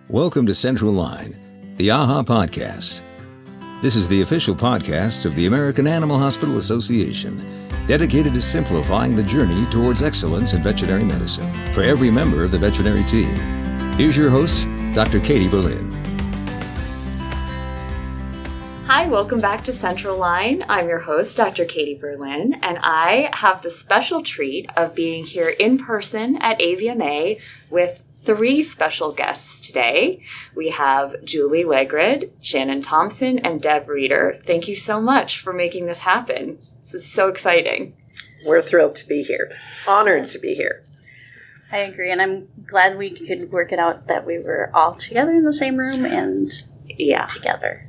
Welcome to Central Line, the AAHA podcast. This is the official podcast of the American Animal Hospital Association, dedicated to simplifying the journey towards excellence in veterinary medicine for every member of the veterinary team. Here's your host, Dr. Katie Berlin. Hi, welcome back to Central Line. I'm your host, Dr. Katie Berlin, and I have the special treat of being here in person at AVMA with three special guests today. We have Julie Legred, Shannon Thompson, and Deborah Reeder. Thank you so much for making this happen. This is so exciting. We're thrilled to be here. Honored to be here. I agree, and I'm glad we could work it out that we were all together in the same room and together.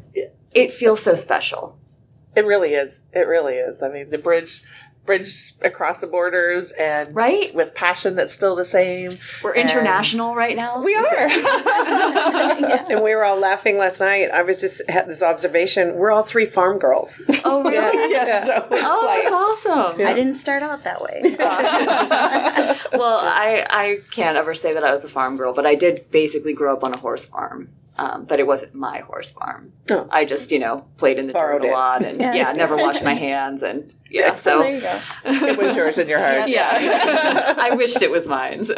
It feels so special. It really is. It really is. I mean, the bridge across the borders and with passion that's still the same. We're international right now. We are. And we were all laughing last night. I was just had this observation. We're all three farm girls. Oh, really? Yeah. So it's that's awesome. Yeah. I didn't start out that way. Well, I can't ever say that I was a farm girl, but I did basically grow up on a horse farm. But it wasn't my horse farm. Oh. I just, played in the dirt a lot and never washed my hands and so there you go. It was yours in your heart. Yeah. I wished it was mine. So.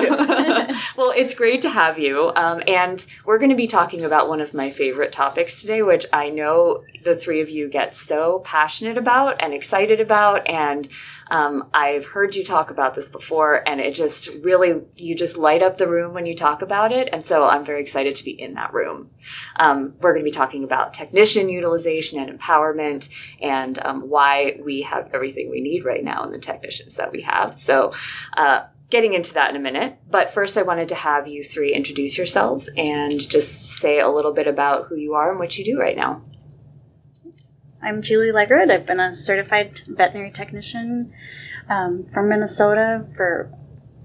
Well, it's great to have you. And we're going to be talking about one of my favorite topics today, which I know the three of you get so passionate about and excited about. And I've heard you talk about this before, and it just really, you just light up the room when you talk about it. And so I'm very excited to be in that room. We're going to be talking about technician utilization and empowerment and why we have everything we need right now in the technicians that we have. So getting into that in a minute. But first, I wanted to have you three introduce yourselves and just say a little bit about who you are and what you do right now. I'm Julie Legred. I've been a certified veterinary technician from Minnesota for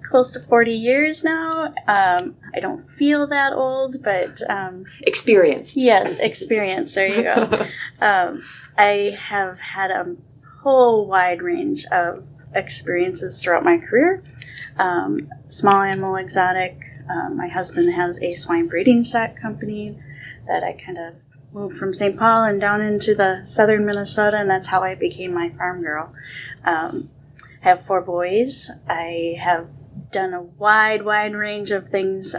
close to 40 years now. I don't feel that old, but... Experienced. Yes, experience. There you go. I have had a whole wide range of experiences throughout my career. Small animal, exotic. My husband has a swine breeding stock company that I kind of moved from St. Paul and down into the southern Minnesota, and that's how I became my farm girl. I have 4 boys. I have done a wide range of things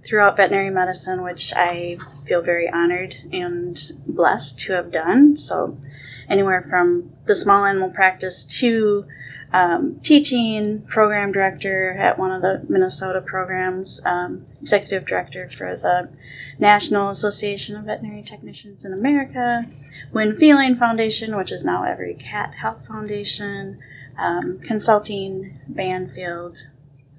throughout veterinary medicine, which I feel very honored and blessed to have done. So anywhere from the small animal practice to teaching, program director at one of the Minnesota programs, executive director for the National Association of Veterinary Technicians in America, Win Feline Foundation, which is now Every Cat Health Foundation, consulting, Banfield.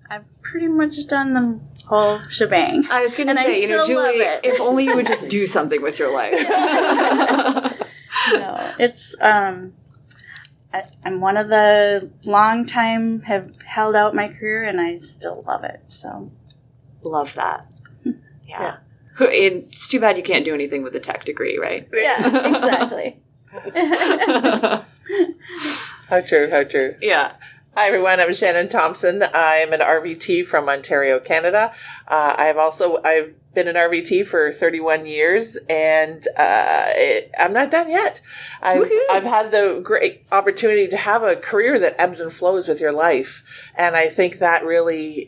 I've pretty much done the whole shebang. I was going to say, Julie, if only you would just do something with your life. No, it's... I'm one of the long time have held out my career, and I still love it. So, love that. Yeah. It's too bad you can't do anything with a tech degree, right? Yeah, exactly. How true. Yeah. Hi, everyone. I'm Shannon Thompson. I'm an RVT from Ontario, Canada. I've been an RVT for 31 years, and I'm not done yet. I've had the great opportunity to have a career that ebbs and flows with your life, and I think that really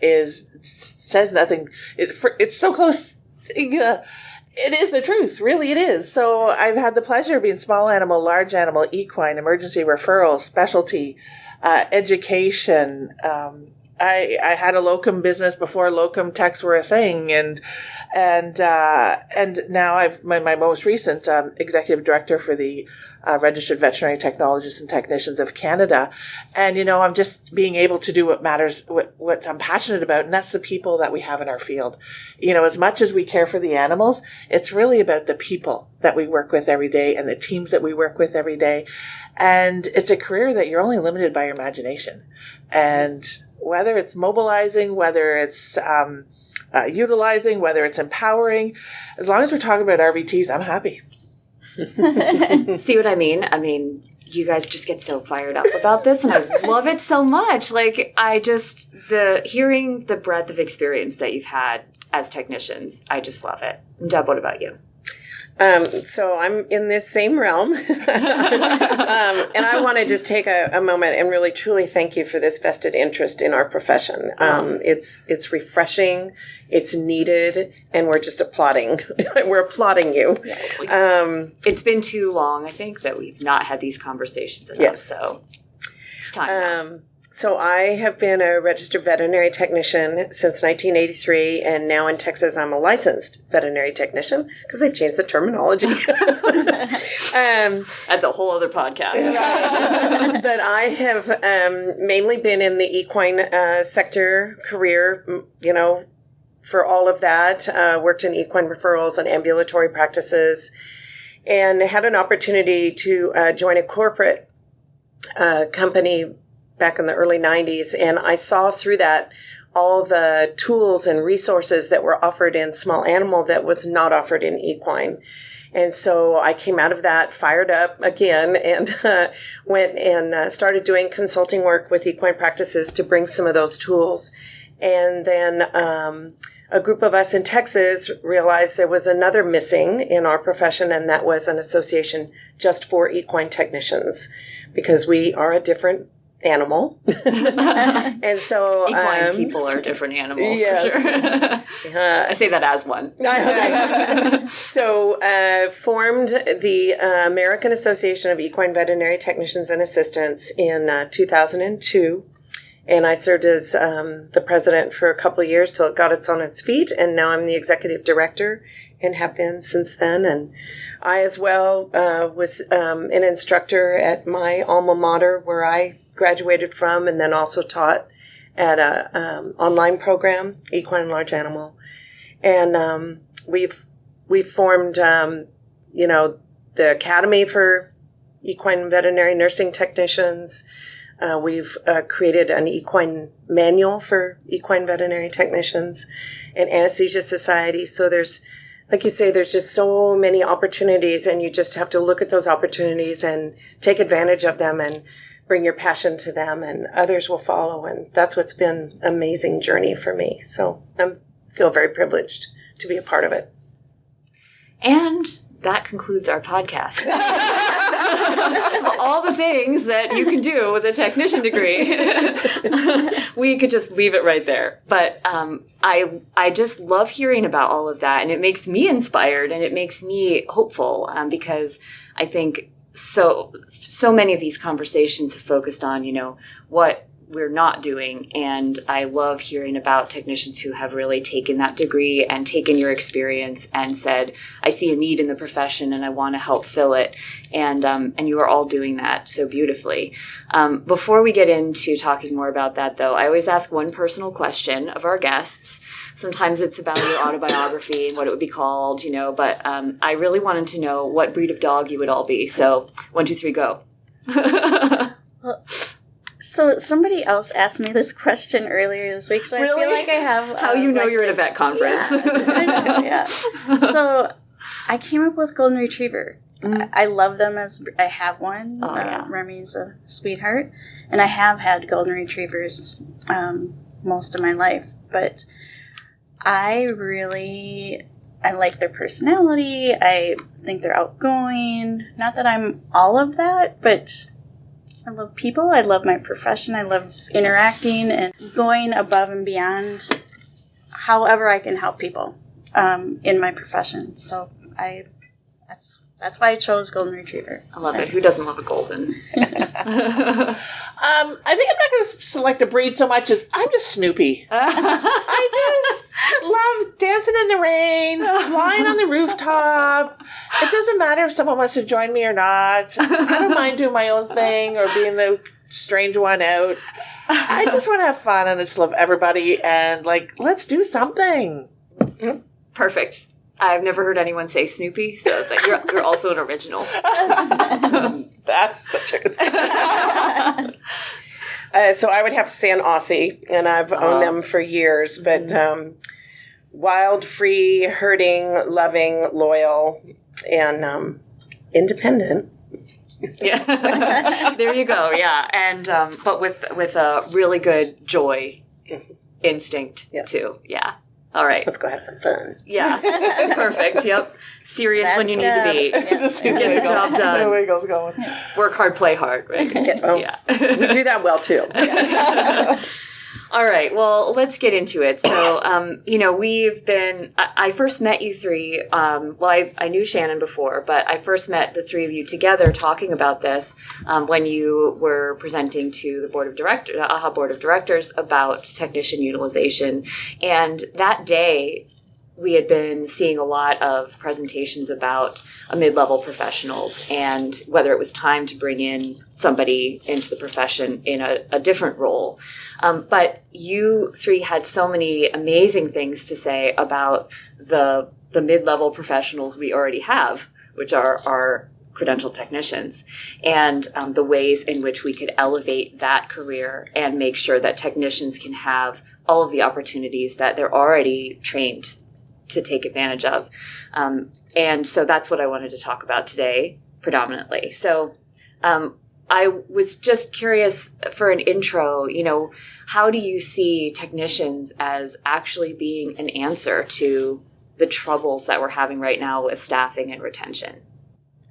says nothing. It's so close. It is the truth. Really, it is. So I've had the pleasure of being small animal, large animal, equine, emergency referral, specialty, education. I had a locum business before locum techs were a thing, and now I've my most recent executive director for the Registered Veterinary Technologists and Technicians of Canada, and I'm just being able to do what matters, what I'm passionate about, and that's the people that we have in our field. As much as we care for the animals, it's really about the people that we work with every day and the teams that we work with every day, and it's a career that you're only limited by your imagination, and whether it's mobilizing, whether it's utilizing, whether it's empowering, as long as we're talking about RVTs, I'm happy. See what I mean? I mean, you guys just get so fired up about this, and I love it so much. Like, hearing the breadth of experience that you've had as technicians. I just love it. Deb, what about you? So I'm in this same realm. And I want to just take a moment and really truly thank you for this vested interest in our profession. It's refreshing, it's needed, and we're just applauding. We're applauding you. It's been too long, I think, that we've not had these conversations enough. Yes. So it's time now. So I have been a registered veterinary technician since 1983, and now in Texas I'm a licensed veterinary technician because they've changed the terminology. That's a whole other podcast. But I have mainly been in the equine sector career, for all of that. Worked in equine referrals and ambulatory practices, and had an opportunity to join a corporate company back in the early 90s, and I saw through that all the tools and resources that were offered in small animal that was not offered in equine. And so I came out of that fired up again and went and started doing consulting work with equine practices to bring some of those tools. And then a group of us in Texas realized there was another missing in our profession, and that was an association just for equine technicians, because we are a different animal. And so equine people are different animals. Yes. For sure. I say that as one. So formed the American Association of Equine Veterinary Technicians and Assistants in 2002. And I served as the president for a couple of years till it got on its feet. And now I'm the executive director and have been since then. And I as well was an instructor at my alma mater where I graduated from, and then also taught at a online program, Equine and Large Animal. And we've formed, the Academy for Equine Veterinary Nursing Technicians. We've created an equine manual for equine veterinary technicians, and anesthesia society. So there's, like you say, there's just so many opportunities, and you just have to look at those opportunities and take advantage of them and bring your passion to them, and others will follow. And that's what's been an amazing journey for me. So I feel very privileged to be a part of it. And that concludes our podcast. All the things that you can do with a technician degree. We could just leave it right there. But I just love hearing about all of that, and it makes me inspired, and it makes me hopeful, because I think so many of these conversations have focused on, what we're not doing. And I love hearing about technicians who have really taken that degree and taken your experience and said, I see a need in the profession and I want to help fill it. And you are all doing that so beautifully. Before we get into talking more about that, though, I always ask one personal question of our guests. Sometimes it's about your autobiography and what it would be called, but I really wanted to know what breed of dog you would all be. So 1, 2, 3, go. Well, so somebody else asked me this question earlier this week, so Really? I feel like I have... How you're at a vet conference. Yeah. So I came up with Golden Retriever. I love them I have one. Oh, yeah. Remy's a sweetheart. And I have had Golden Retrievers most of my life. But I like their personality. I think they're outgoing. Not that I'm all of that, but I love people. I love my profession. I love interacting and going above and beyond however I can help people in my profession. So that's why I chose Golden Retriever. I love it. Who doesn't love a golden? I think I'm not going to select a breed so much as I'm just Snoopy. I just love dancing in the rain, flying on the rooftop. It doesn't matter if someone wants to join me or not. I don't mind doing my own thing or being the strange one out. I just want to have fun and just love everybody and let's do something. Perfect. I've never heard anyone say Snoopy, so you're also an original. That's the truth. So I would have to say an Aussie, and I've owned them for years, but wild, free, herding, loving, loyal, and independent. Yeah. There you go, yeah. And but with a really good joy instinct, Yes. too. Yeah. All right. Let's go have some fun. Yeah. Perfect. Yep. Serious when you need to be. Just Get the job done. The wiggles going. Work hard, play hard, right? Yeah. We do that well, too. All right. Well, let's get into it. So, we've been, I first met you three. I knew Shannon before, but I first met the three of you together talking about this when you were presenting to the AAHA Board of Directors about technician utilization. And that day, we had been seeing a lot of presentations about mid-level professionals and whether it was time to bring in somebody into the profession in a different role. But you three had so many amazing things to say about the mid-level professionals we already have, which are our credential technicians, and the ways in which we could elevate that career and make sure that technicians can have all of the opportunities that they're already trained to take advantage of. And so that's what I wanted to talk about today predominantly. So I was just curious for an intro, how do you see technicians as actually being an answer to the troubles that we're having right now with staffing and retention?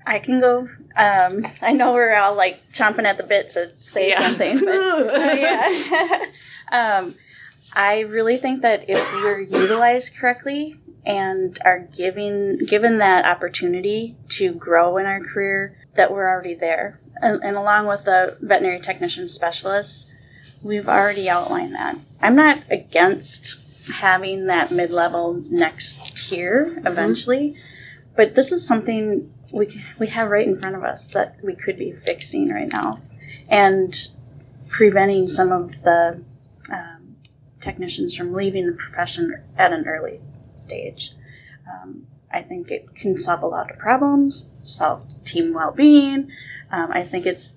I can go. I know we're all like chomping at the bit to say something, but I really think that if we're utilized correctly and are given that opportunity to grow in our career, that we're already there. And along with the veterinary technician specialists, we've already outlined that. I'm not against having that mid-level next tier eventually, but this is something we have right in front of us that we could be fixing right now and preventing some of the technicians from leaving the profession at an early stage. I think it can solve a lot of problems, solve team well-being. I think it's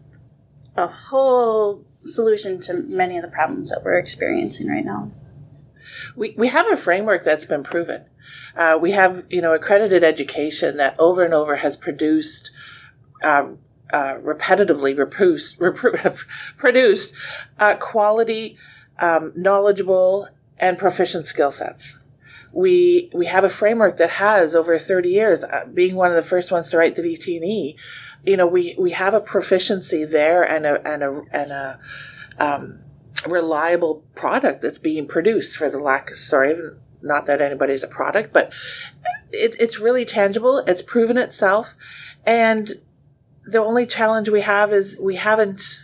a whole solution to many of the problems that we're experiencing right now. We have a framework that's been proven. We have, accredited education that over and over has produced, repetitively produced quality, knowledgeable, and proficient skill sets. We have a framework that has over 30 years, being one of the first ones to write the VT&E. We have a proficiency there and a reliable product that's being produced for the lack. Sorry, not that anybody's a product, but it's really tangible. It's proven itself, and the only challenge we have is we haven't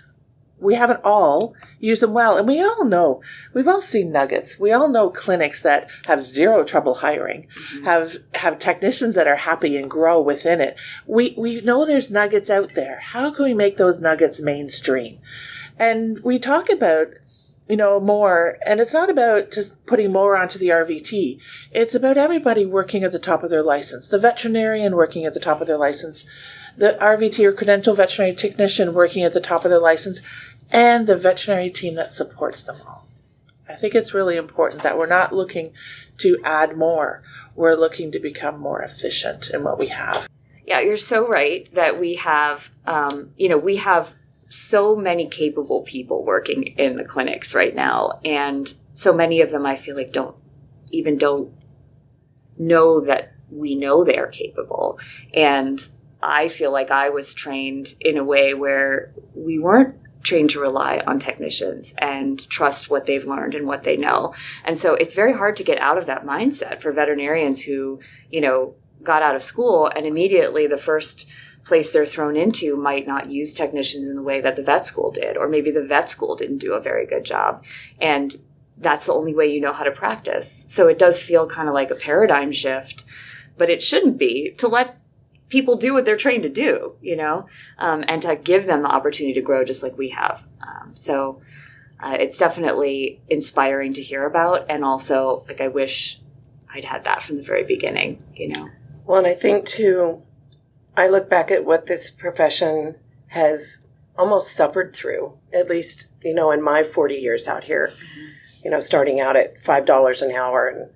all used them well. And we all know, we've all seen nuggets. We all know clinics that have zero trouble hiring, have technicians that are happy and grow within it. We know there's nuggets out there. How can we make those nuggets mainstream? And we talk about, more, and it's not about just putting more onto the RVT. It's about everybody working at the top of their license. The veterinarian working at the top of their license, the RVT or credential veterinary technician working at the top of their license, and the veterinary team that supports them all. I think it's really important that we're not looking to add more. We're looking to become more efficient in what we have. Yeah, you're so right that we have, we have so many capable people working in the clinics right now. And so many of them, I feel like, don't know that we know they're capable. And I feel like I was trained in a way where we weren't trained to rely on technicians and trust what they've learned and what they know. And so it's very hard to get out of that mindset for veterinarians who, got out of school and immediately the first place they're thrown into might not use technicians in the way that the vet school did, or maybe the vet school didn't do a very good job. And that's the only way you know how to practice. So it does feel kind of like a paradigm shift, but it shouldn't be, to let people do what they're trained to do, and to give them the opportunity to grow just like we have. So it's definitely inspiring to hear about. And also, I wish I'd had that from the very beginning, Well, and I think, too, I look back at what this profession has almost suffered through, at least, in my 40 years out here, starting out at $5 an hour and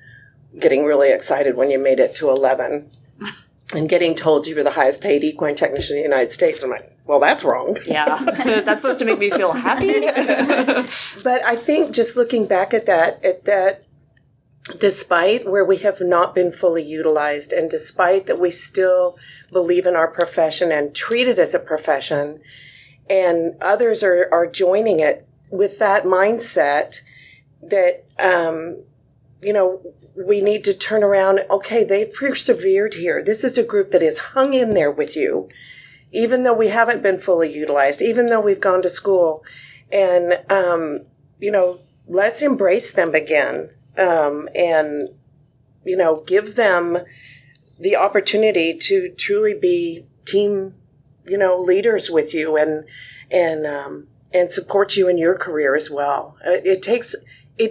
getting really excited when you made it to 11 and getting told you were the highest paid equine technician in the United States. I'm like, well, that's wrong. Yeah. That's supposed to make me feel happy. But I think just looking back at that, despite where we have not been fully utilized, and despite that we still believe in our profession and treat it as a profession, and others are joining it with that mindset that, we need to turn around. Okay, they've persevered here. This is a group that has hung in there with you, even though we haven't been fully utilized, even though we've gone to school. And, let's embrace them again. And give them the opportunity to truly be team, leaders with you and support you in your career as well. It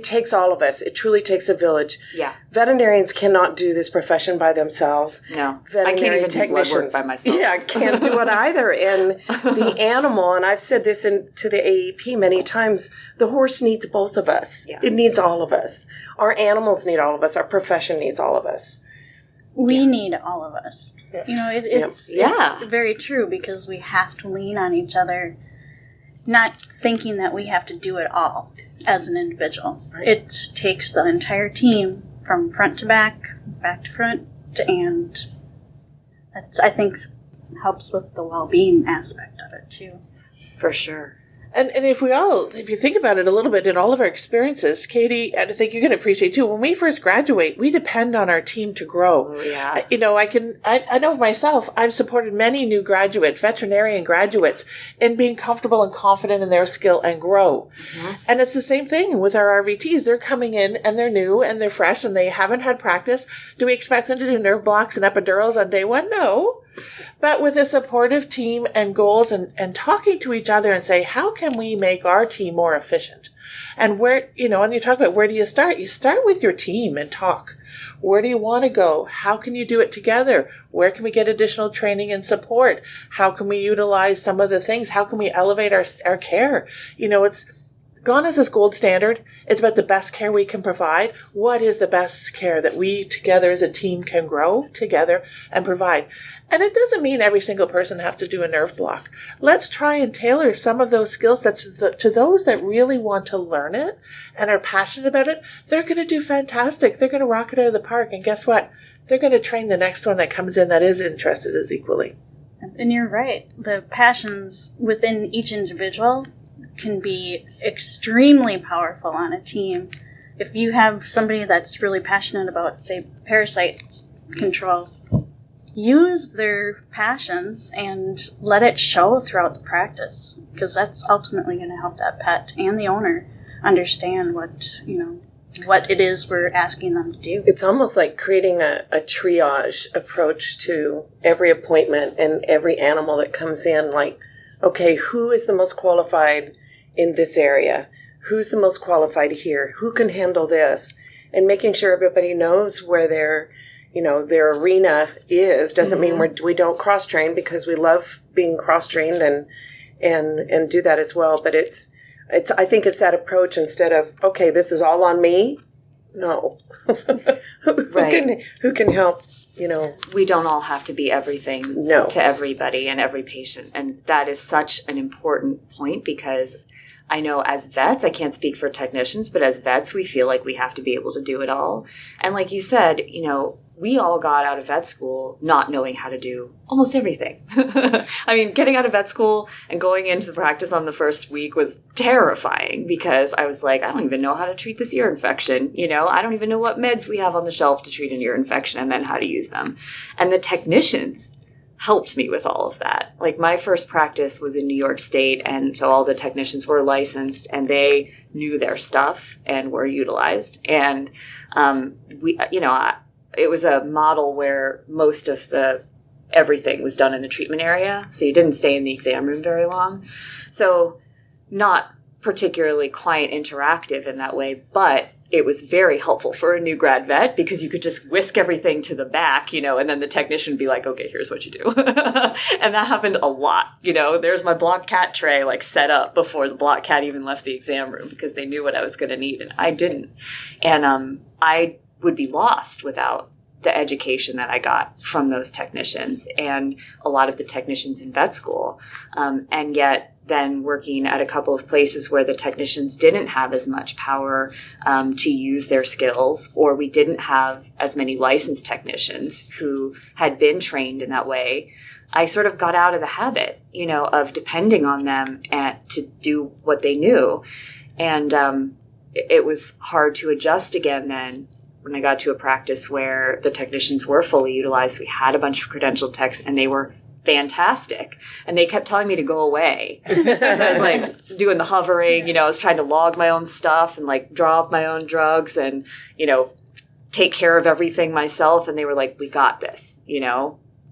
takes all of us. It truly takes a village. Yeah. Veterinarians cannot do this profession by themselves. No. Veterinary I can't even technicians do blood work by myself. Yeah, I can't do it either. And the animal, and I've said this to the AEP many times, the horse needs both of us. Yeah. It needs all of us. Our animals need all of us. Our profession needs all of us. We need all of us. Yeah. It's very true, because we have to lean on each other, not thinking that we have to do it all as an individual. Right. It takes the entire team from front to back to front, and that's, I think, helps with the well-being aspect of it too. For sure. And if you think about it a little bit in all of our experiences, Katie, I think you can appreciate too, when we first graduate, we depend on our team to grow. Oh, yeah. I know myself, I've supported many new graduates, veterinarian graduates, in being comfortable and confident in their skill and grow. Mm-hmm. And it's the same thing with our RVTs. They're coming in and they're new and they're fresh and they haven't had practice. Do we expect them to do nerve blocks and epidurals on day one? No. But with a supportive team and goals and talking to each other and say, how can we make our team more efficient? And where, and you talk about where do you start? You start with your team and talk. Where do you want to go? How can you do it together? Where can we get additional training and support? How can we utilize some of the things? How can we elevate our care? It's gone as this gold standard. It's about the best care we can provide. What is the best care that we together as a team can grow together and provide? And it doesn't mean every single person have to do a nerve block. Let's try and tailor some of those skills to those that really want to learn it and are passionate about it. They're going to do fantastic. They're going to rock it out of the park. And guess what? They're going to train the next one that comes in that is interested as equally. And you're right. The passions within each individual can be extremely powerful on a team. If you have somebody that's really passionate about, say, parasite control, use their passions and let it show throughout the practice, because that's ultimately going to help that pet and the owner understand what it is we're asking them to do. It's almost like creating a triage approach to every appointment and every animal that comes in. Like, okay, who is the most qualified in this area? Who's the most qualified here? Who can handle this? And making sure everybody knows where their arena is. Doesn't mean we don't cross-train, because we love being cross-trained and do that as well. But I think it's that approach instead of, okay, this is all on me. No. Who can help? We don't all have to be everything to everybody and every patient. And that is such an important point, because I know as vets, I can't speak for technicians, but as vets, we feel like we have to be able to do it all. And like you said, we all got out of vet school not knowing how to do almost everything. I mean, getting out of vet school and going into the practice on the first week was terrifying, because I was like, I don't even know how to treat this ear infection. I don't even know what meds we have on the shelf to treat an ear infection and then how to use them. And the technicians helped me with all of that. Like, my first practice was in New York State, and so all the technicians were licensed and they knew their stuff and were utilized. And it was a model where most of everything was done in the treatment area, so you didn't stay in the exam room very long. So not particularly client interactive in that way, but it was very helpful for a new grad vet, because you could just whisk everything to the back, and then the technician would be like, okay, here's what you do. And that happened a lot. There's my block cat tray set up before the block cat even left the exam room, because they knew what I was going to need and I didn't. And I would be lost without the education that I got from those technicians and a lot of the technicians in vet school. And yet then working at a couple of places where the technicians didn't have as much power to use their skills, or we didn't have as many licensed technicians who had been trained in that way, I sort of got out of the habit, of depending on them to do what they knew. And it was hard to adjust again then when I got to a practice where the technicians were fully utilized. We had a bunch of credentialed techs and they were fantastic. And they kept telling me to go away. I was like doing the hovering, I was trying to log my own stuff and like draw up my own drugs and, take care of everything myself. And they were like, we got this,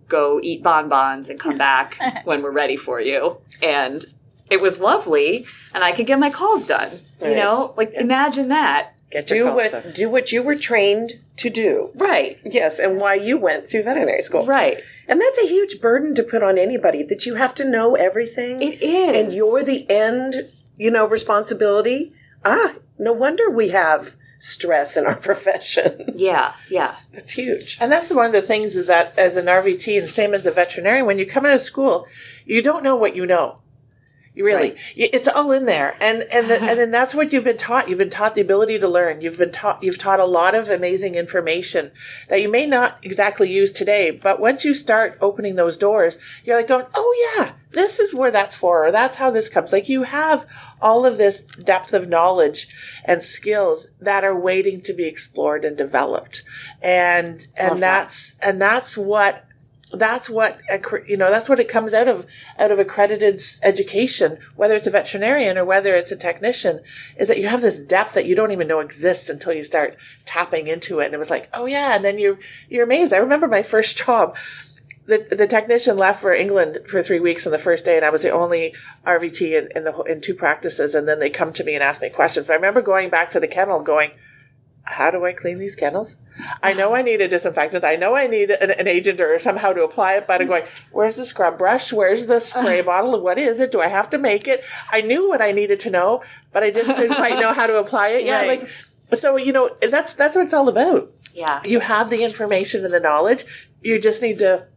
go eat bonbons and come back when we're ready for you. And it was lovely. And I could get my calls done, imagine that. Do what you were trained to do. Right. Yes, and why you went through veterinary school. Right. And that's a huge burden to put on anybody, that you have to know everything. It is. And you're the end, responsibility. No wonder we have stress in our profession. Yeah. That's huge. And that's one of the things is that as an RVT and same as a veterinarian, when you come into school, you don't know what you know. You really, it's all in there. And then that's what you've been taught. You've been taught the ability to learn. You've taught a lot of amazing information that you may not exactly use today. But once you start opening those doors, you're like going, oh yeah, this is where that's for, or that's how this comes. Like you have all of this depth of knowledge and skills that are waiting to be explored and developed. And that's what it comes out of accredited education, whether it's a veterinarian or whether it's a technician, is that you have this depth that you don't even know exists until you start tapping into it. And it was like, oh yeah. And then you're amazed. I remember my first job, the technician left for England for 3 weeks on the first day, and I was the only RVT in 2 practices. And then they come to me and ask me questions. But I remember going back to the kennel going, how do I clean these kennels? I know I need a disinfectant. I know I need an agent or somehow to apply it, but I'm going, where's the scrub brush? Where's the spray bottle? What is it? Do I have to make it? I knew what I needed to know, but I just didn't quite know how to apply it. Yeah, right. So, that's what it's all about. Yeah. You have the information and the knowledge. You just need to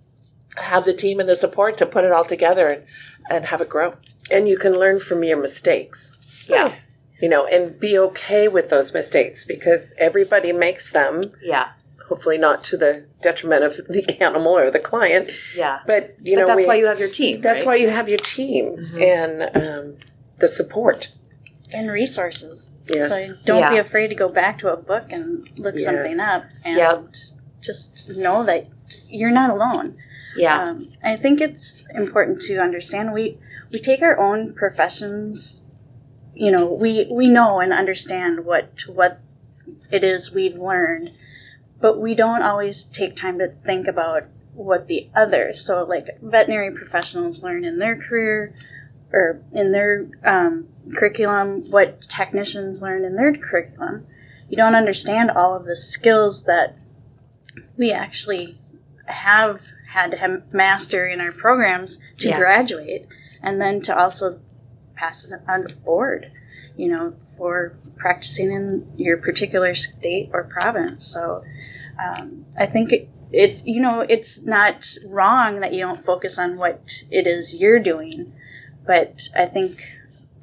have the team and the support to put it all together and have it grow. And you can learn from your mistakes. Yeah. And be okay with those mistakes, because everybody makes them. Yeah. Hopefully not to the detriment of the animal or the client. Yeah. But, that's why you have your team. That's right? why you have your team and the support. And resources. Yes. So don't be afraid to go back to a book and look something up. And just know that you're not alone. Yeah. I think it's important to understand we take our own professions. We know and understand what it is we've learned, but we don't always take time to think about what the others. So like veterinary professionals learn in their career or in their curriculum, what technicians learn in their curriculum. You don't understand all of the skills that we actually have had to master in our programs to graduate, and then to also pass it on the board, for practicing in your particular state or province. So I think it's not wrong that you don't focus on what it is you're doing, but I think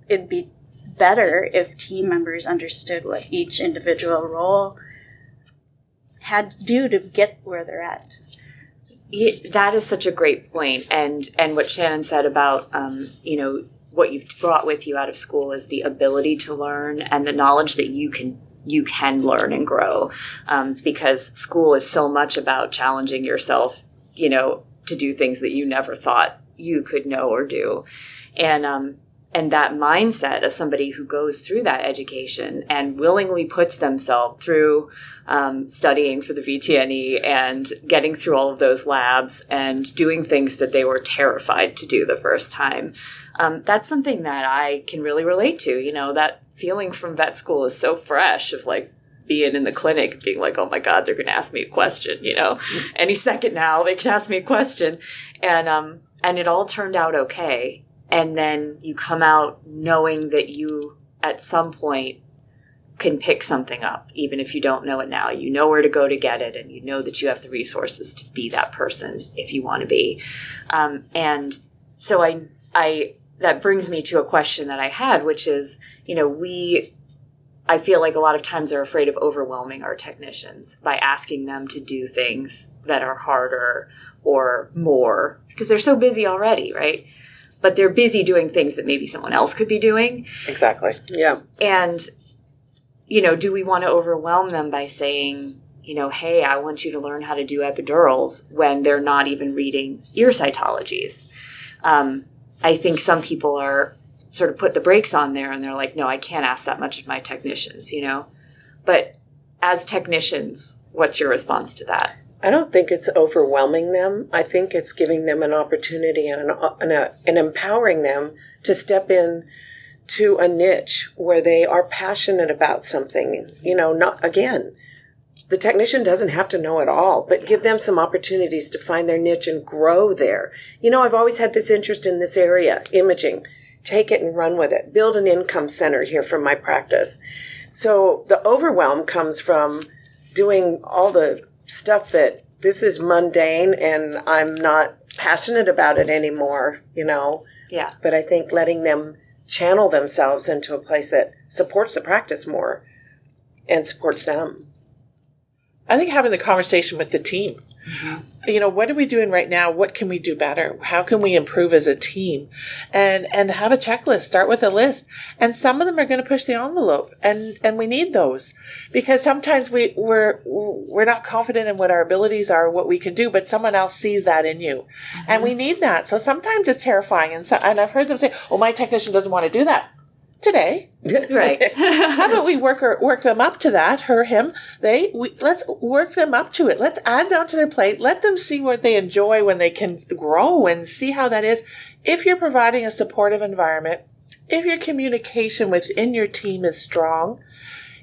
it'd be better if team members understood what each individual role had to do to get where they're at. That is such a great point. And what Shannon said about, what you've brought with you out of school is the ability to learn and the knowledge that you can learn and grow. Because school is so much about challenging yourself, to do things that you never thought you could know or do. And that mindset of somebody who goes through that education and willingly puts themselves through studying for the VTNE and getting through all of those labs and doing things that they were terrified to do the first time. That's something that I can really relate to. That feeling from vet school is so fresh of like being in the clinic, being like, oh my God, they're going to ask me a question, any second now they can ask me a question. And it all turned out okay. And then you come out knowing that you, at some point, can pick something up, even if you don't know it now. You know where to go to get it, and you know that you have the resources to be that person if you want to be. And so I that brings me to a question that I had, which is, I feel like a lot of times they're afraid of overwhelming our technicians by asking them to do things that are harder or more, because they're so busy already, right? But they're busy doing things that maybe someone else could be doing. Exactly. Yeah. And, do we want to overwhelm them by saying, hey, I want you to learn how to do epidurals when they're not even reading ear cytologies? I think some people are sort of put the brakes on there and they're like, no, I can't ask that much of my technicians, But as technicians, what's your response to that? I don't think it's overwhelming them. I think it's giving them an opportunity and empowering them to step in to a niche where they are passionate about something. The technician doesn't have to know it all, but give them some opportunities to find their niche and grow there. I've always had this interest in this area, imaging. Take it and run with it. Build an income center here from my practice. So the overwhelm comes from doing all the stuff that this is mundane and I'm not passionate about it anymore, Yeah. But I think letting them channel themselves into a place that supports the practice more and supports them. I think having the conversation with the team. Mm-hmm. What are we doing right now? What can we do better? How can we improve as a team? And have a checklist. Start with a list. And some of them are going to push the envelope. And we need those. Because sometimes we're not confident in what our abilities are, what we can do, but someone else sees that in you. Mm-hmm. And we need that. So sometimes it's terrifying. And I've heard them say, oh, my technician doesn't want to do that today. Right. How about we work them up to that, her, him, let's work them up to it. Let's add them to their plate. Let them see what they enjoy when they can grow and see how that is. If you're providing a supportive environment, if your communication within your team is strong,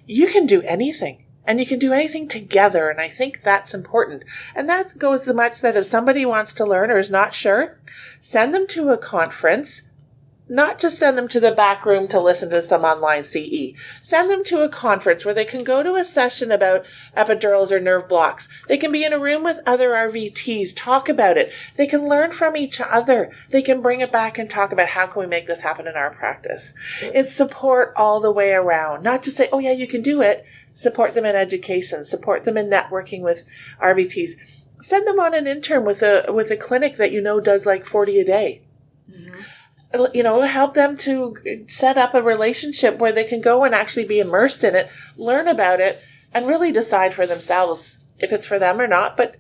you can do anything. And you can do anything together. And I think that's important. And that goes so much that if somebody wants to learn or is not sure, send them to a conference. Not just send them to the back room to listen to some online CE. Send them to a conference where they can go to a session about epidurals or nerve blocks. They can be in a room with other RVTs, talk about it. They can learn from each other. They can bring it back and talk about how can we make this happen in our practice. It's support all the way around. Not to say, oh yeah, you can do it. Support them in education. Support them in networking with RVTs. Send them on an intern with a clinic that does like 40 a day. Mm-hmm. Help them to set up a relationship where they can go and actually be immersed in it, learn about it, and really decide for themselves if it's for them or not. But,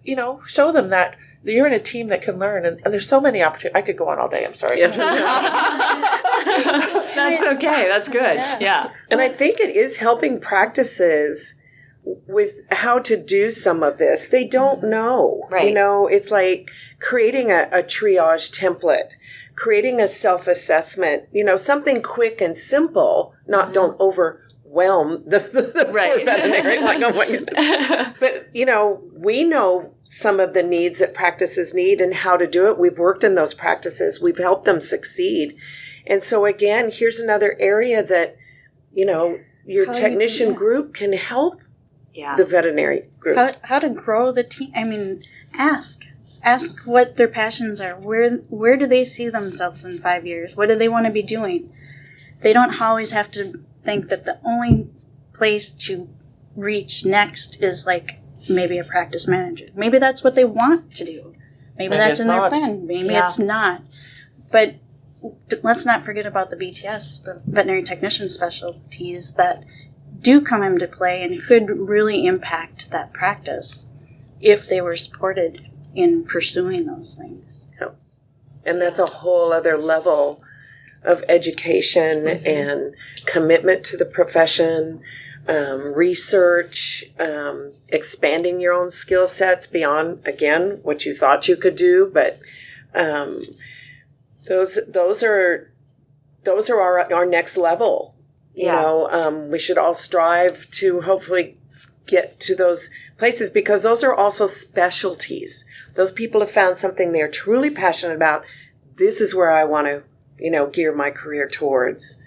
show them that you're in a team that can learn. And there's so many opportunities. I could go on all day. I'm sorry. That's okay. That's good. Yeah. And I think it is helping practices with how to do some of this. They don't know. Right. It's like creating a triage template, creating a self-assessment, something quick and simple, don't overwhelm the poor veterinarian. Like, oh my goodness. But, we know some of the needs that practices need and how to do it. We've worked in those practices. We've helped them succeed. And so again, here's another area that, your technician group can help the veterinary group. How to grow the team. I mean, ask what their passions are. Where do they see themselves in 5 years? What do they want to be doing? They don't always have to think that the only place to reach next is like maybe a practice manager. Maybe that's what they want to do. Maybe that's in their plan. Maybe it's not. But let's not forget about the VTS, the veterinary technician specialties that do come into play and could really impact that practice if they were supported in pursuing those things. And that's a whole other level of education and commitment to the profession, research, expanding your own skill sets beyond, again, what you thought you could do. But those are our next level. We should all strive to hopefully get to those places, because those are also specialties. Those people have found something they're truly passionate about. This is where I want to, gear my career towards.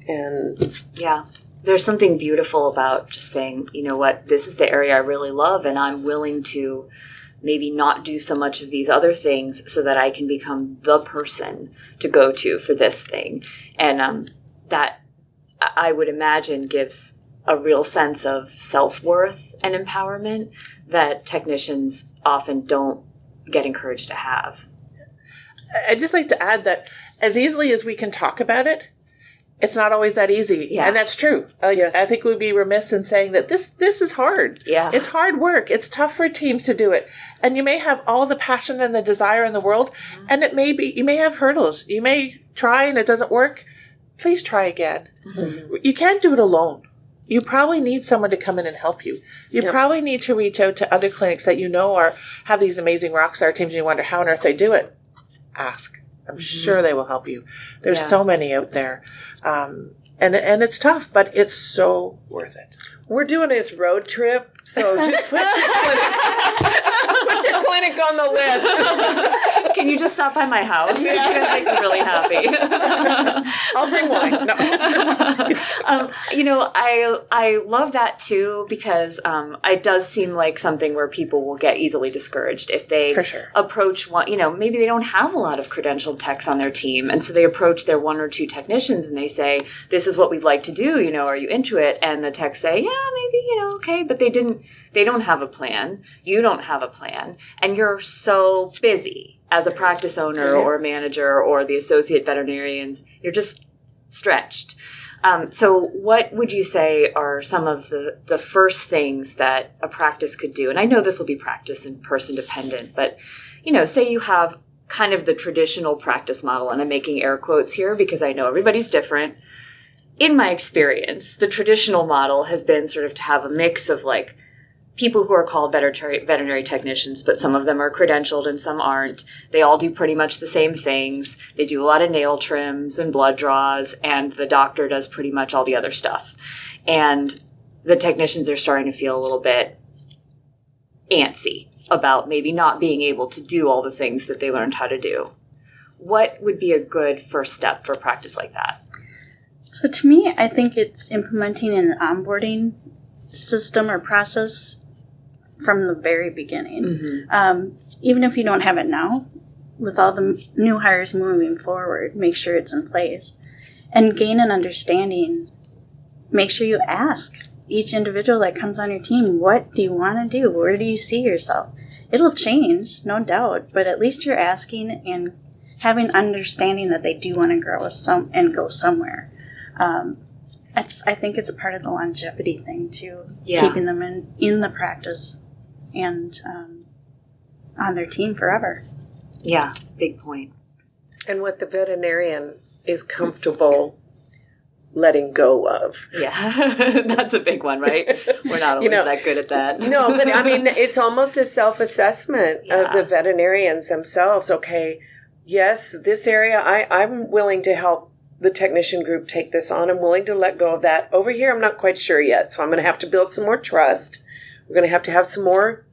And there's something beautiful about just saying, you know what, this is the area I really love, and I'm willing to maybe not do so much of these other things so that I can become the person to go to for this thing. And that, I would imagine, gives a real sense of self-worth and empowerment that technicians often don't get encouraged to have. I'd just like to add that as easily as we can talk about it, it's not always that easy. Yeah. And that's true. Yes. I think we'd be remiss in saying that this is hard. Yeah. It's hard work. It's tough for teams to do it. And you may have all the passion and the desire in the world, and it may be, you may have hurdles. You may try and it doesn't work. Please try again. Mm-hmm. You can't do it alone. You probably need someone to come in and help you. You probably need to reach out to other clinics that you know have these amazing rock star teams, and you wonder how on earth they do it. Ask. I'm sure they will help you. There's so many out there. And it's tough, but it's so worth it. We're doing this road trip, so just put your clinic on the list. Can you just stop by my house? You guys make me really happy. I'll bring wine. No. I love that too, because it does seem like something where people will get easily discouraged if they For sure. approach one. Maybe they don't have a lot of credentialed techs on their team, and so they approach their one or two technicians and they say, "This is what we'd like to do. Are you into it?" And the techs say, "Yeah, maybe. Okay," but they don't have a plan. You don't have a plan, and you're so busy as a practice owner or manager or the associate veterinarians. You're just stretched. So what would you say are some of the first things that a practice could do? And I know this will be practice and person dependent, but, say you have kind of the traditional practice model, and I'm making air quotes here because I know everybody's different. In my experience, the traditional model has been sort of to have a mix of like people who are called veterinary technicians, but some of them are credentialed and some aren't. They all do pretty much the same things. They do a lot of nail trims and blood draws, and the doctor does pretty much all the other stuff. And the technicians are starting to feel a little bit antsy about maybe not being able to do all the things that they learned how to do. What would be a good first step for a practice like that? So to me, I think it's implementing an onboarding system or process from the very beginning. Mm-hmm. Even if you don't have it now, with all the new hires moving forward, make sure it's in place. And gain an understanding. Make sure you ask each individual that comes on your team, what do you want to do? Where do you see yourself? It'll change, no doubt, but at least you're asking and having understanding that they do want to grow and go somewhere. I think it's a part of the longevity thing too, keeping them in the practice and on their team forever. Yeah, big point. And what the veterinarian is comfortable letting go of. Yeah, that's a big one, right? We're not always that good at that. No, but I mean, it's almost a self-assessment of the veterinarians themselves. Okay, yes, this area, I'm willing to help the technician group take this on. I'm willing to let go of that. Over here, I'm not quite sure yet, so I'm going to have to build some more trust. We're going to have some more,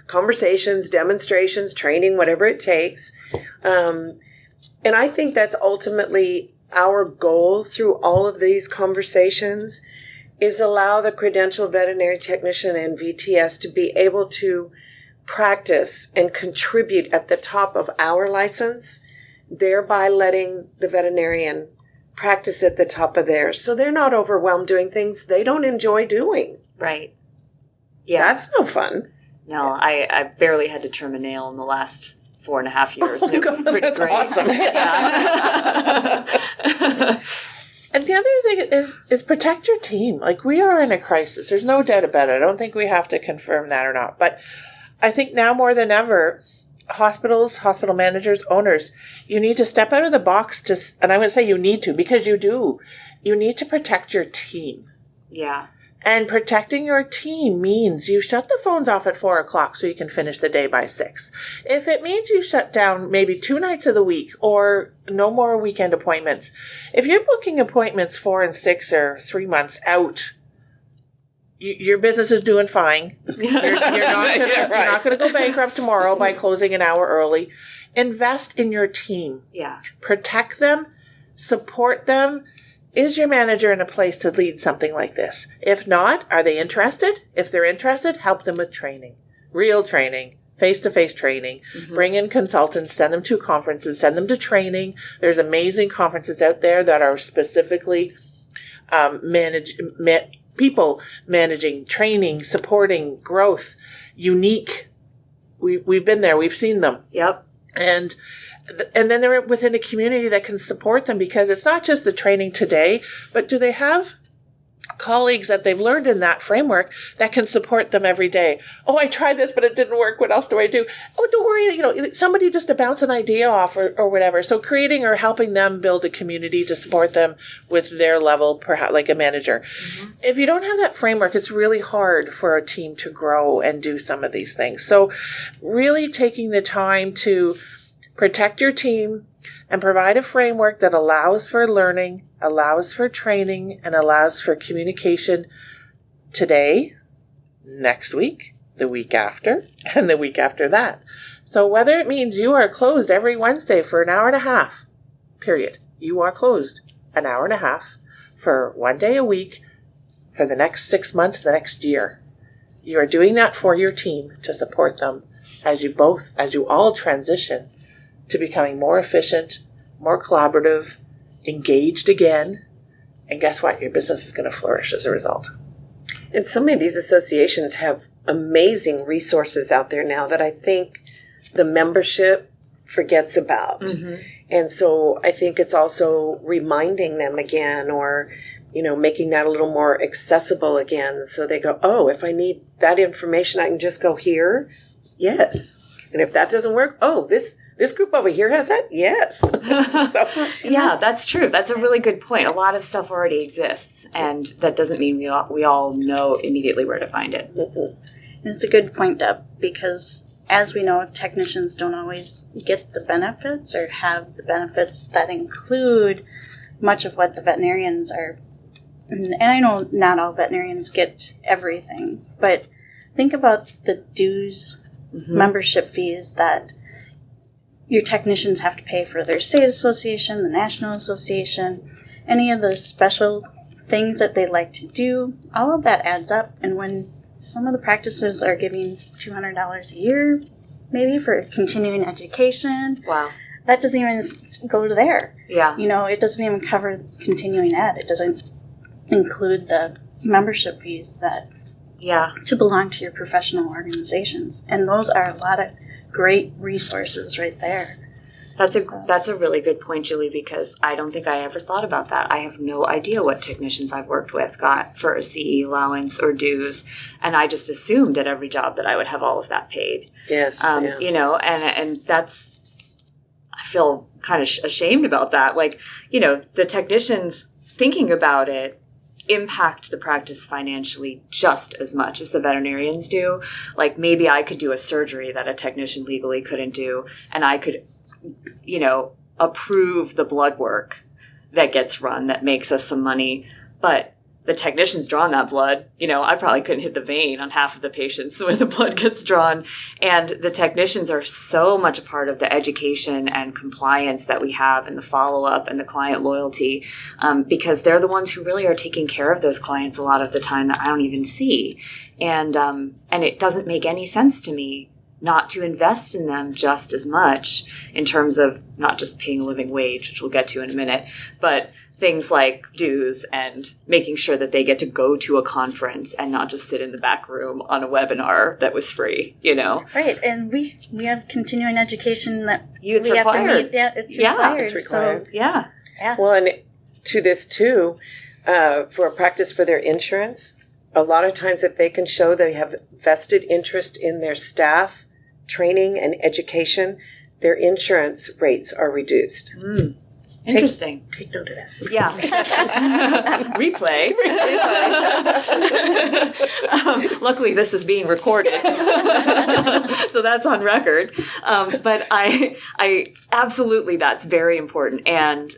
conversations, demonstrations, training, whatever it takes. And I think that's ultimately our goal through all of these conversations is allow the credentialed veterinary technician and VTS to be able to practice and contribute at the top of our license, thereby letting the veterinarian practice at the top of theirs. So they're not overwhelmed doing things they don't enjoy doing. Right. Yeah. That's no fun. No, I barely had to trim a nail in the last 4.5 years. And it was pretty that's great. awesome. Yeah. And the other thing is protect your team. Like, we are in a crisis. There's no doubt about it. I don't think we have to confirm that or not. But I think now more than ever, hospitals, hospital managers, owners, you need to step out of the box. And I would say you need to, because you do. You need to protect your team. Yeah. And protecting your team means you shut the phones off at 4 o'clock so you can finish the day by 6. If it means you shut down maybe 2 nights of the week or no more weekend appointments, if you're booking appointments 4 and 6 or 3 months out, your business is doing fine. You're not going to go bankrupt tomorrow by closing an hour early. Invest in your team. Yeah. Protect them, support them, is your manager in a place to lead something like this? If not, are they interested? If they're interested, help them with training, real training, face-to-face training. Bring in consultants, send them to conferences, send them to training. There's amazing conferences out there that are specifically people managing, training, supporting, growth, unique. We've been there. We've seen them. Yep. And then they're within a community that can support them, because it's not just the training today, but do they have colleagues that they've learned in that framework that can support them every day? Oh, I tried this, but it didn't work. What else do I do? Oh, don't worry. Somebody just to bounce an idea off or whatever. So creating or helping them build a community to support them with their level, perhaps like a manager. If you don't have that framework, it's really hard for a team to grow and do some of these things. So really taking the time to protect your team and provide a framework that allows for learning, allows for training, and allows for communication today, next week, the week after, and the week after that. So whether it means you are closed every Wednesday for an hour and a half, period. You are closed an hour and a half for 1 day a week for the next 6 months, the next year. You are doing that for your team to support them as you all transition to becoming more efficient, more collaborative, engaged again. And guess what? Your business is going to flourish as a result. And so many of these associations have amazing resources out there now that I think the membership forgets about. And so I think it's also reminding them again, or, making that a little more accessible again. So they go, oh, if I need that information, I can just go here. Yes. And if that doesn't work, oh, this group over here has that? Yes. Yeah, that's true. That's a really good point. A lot of stuff already exists, and that doesn't mean we all know immediately where to find it. It's a good point, Deb, because as we know, technicians don't always get the benefits or have the benefits that include much of what the veterinarians are. And I know not all veterinarians get everything, but think about the dues, membership fees that your technicians have to pay for their state association, the national association, any of the special things that they like to do. All of that adds up. And when some of the practices are giving $200 a year, maybe for continuing education, wow, that doesn't even go to there. Yeah. It doesn't even cover continuing ed. It doesn't include the membership fees that to belong to your professional organizations. And those are a lot of great resources right there. That's a really good point, Julie, because I don't think I ever thought about that. I have no idea what technicians I've worked with got for a CE allowance or dues, and I just assumed at every job that I would have all of that paid. Yes. And that's, I feel kind of ashamed about that. The technicians thinking about it impact the practice financially just as much as the veterinarians do. Maybe I could do a surgery that a technician legally couldn't do, and I could, approve the blood work that gets run that makes us some money. But the technician's drawn that blood. I probably couldn't hit the vein on half of the patients when the blood gets drawn. And the technicians are so much a part of the education and compliance that we have, and the follow-up and the client loyalty, because they're the ones who really are taking care of those clients a lot of the time that I don't even see. And it doesn't make any sense to me not to invest in them just as much in terms of not just paying a living wage, which we'll get to in a minute, but things like dues and making sure that they get to go to a conference and not just sit in the back room on a webinar that was free, Right. And we have continuing education that it's we required. have to meet. Yeah, it's required. It's required. So, yeah. Well, and to this too, for a practice for their insurance, a lot of times if they can show they have vested interest in their staff, training and education, their insurance rates are reduced. Interesting. Take note of that. Yeah. Replay. Luckily, this is being recorded, so that's on record. But I absolutely, that's very important. And,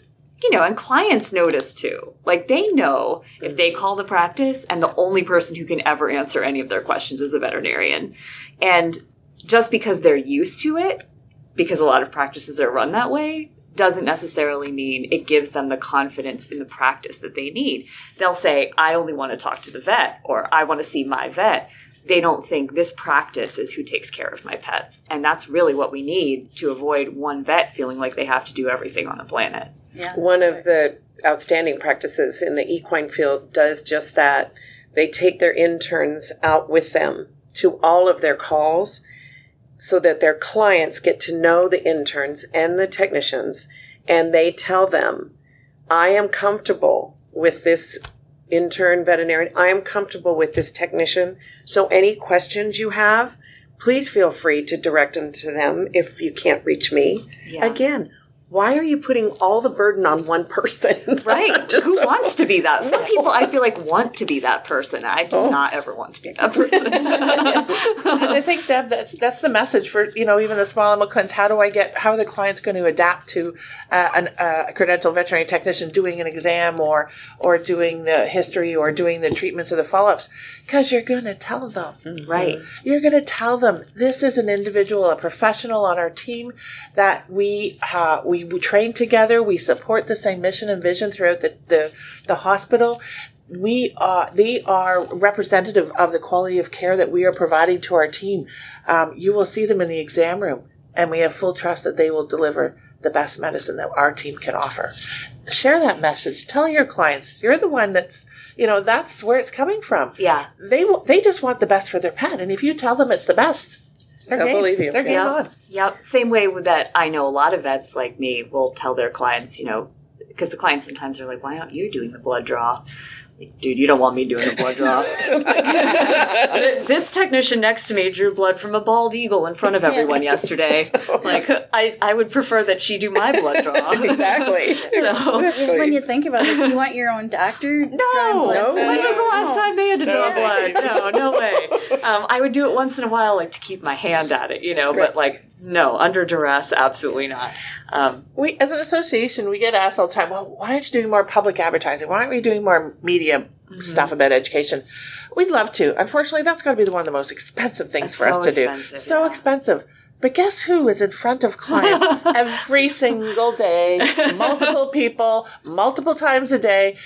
and clients notice too. They know if they call the practice and the only person who can ever answer any of their questions is a veterinarian. And just because they're used to it, because a lot of practices are run that way, doesn't necessarily mean it gives them the confidence in the practice that they need. They'll say, I only want to talk to the vet, or I want to see my vet. They don't think this practice is who takes care of my pets. And that's really what we need to avoid one vet feeling like they have to do everything on the planet. Yeah, one of the outstanding practices in the equine field does just that. They take their interns out with them to all of their calls so that their clients get to know the interns and the technicians, and they tell them, I am comfortable with this intern veterinarian. I am comfortable with this technician. So any questions you have, please feel free to direct them to them if you can't reach me. Yeah. Again, why are you putting all the burden on one person? Right. Who wants to be that? Some people, I feel like, want to be that person. I do not ever want to be that person. And I think, Deb, that's the message for, even the small animal clinics. How are the clients going to adapt to a credentialed veterinary technician doing an exam or doing the history or doing the treatments or the follow-ups? Because you're going to tell them. Right. You're going to tell them, this is an individual, a professional on our team that we train together. We support the same mission and vision throughout the hospital. They are representative of the quality of care that we are providing to our team. You will see them in the exam room, and we have full trust that they will deliver the best medicine that our team can offer. Share that message. Tell your clients, you're the one that's where it's coming from. Yeah. They just want the best for their pet, and if you tell them it's the best, they'll believe you. They're game on. Yep. Same way with that. I know a lot of vets like me will tell their clients, because the clients sometimes are like, why aren't you doing the blood draw? Like, dude, you don't want me doing a blood draw. This technician next to me drew blood from a bald eagle in front of everyone yesterday. Like, I would prefer that she do my blood draw. Exactly. So, when you think about it, do you want your own doctor drawing blood? When was the last time they had to draw blood? No way. I would do it once in a while, like to keep my hand at it, but like, no, under duress, absolutely not. We, as an association, we get asked all the time, well, why aren't you doing more public advertising? Why aren't we doing more media stuff about education? We'd love to. Unfortunately, that's got to be one of the most expensive things for us to do. So expensive. But guess who is in front of clients every single day, multiple people, multiple times a day?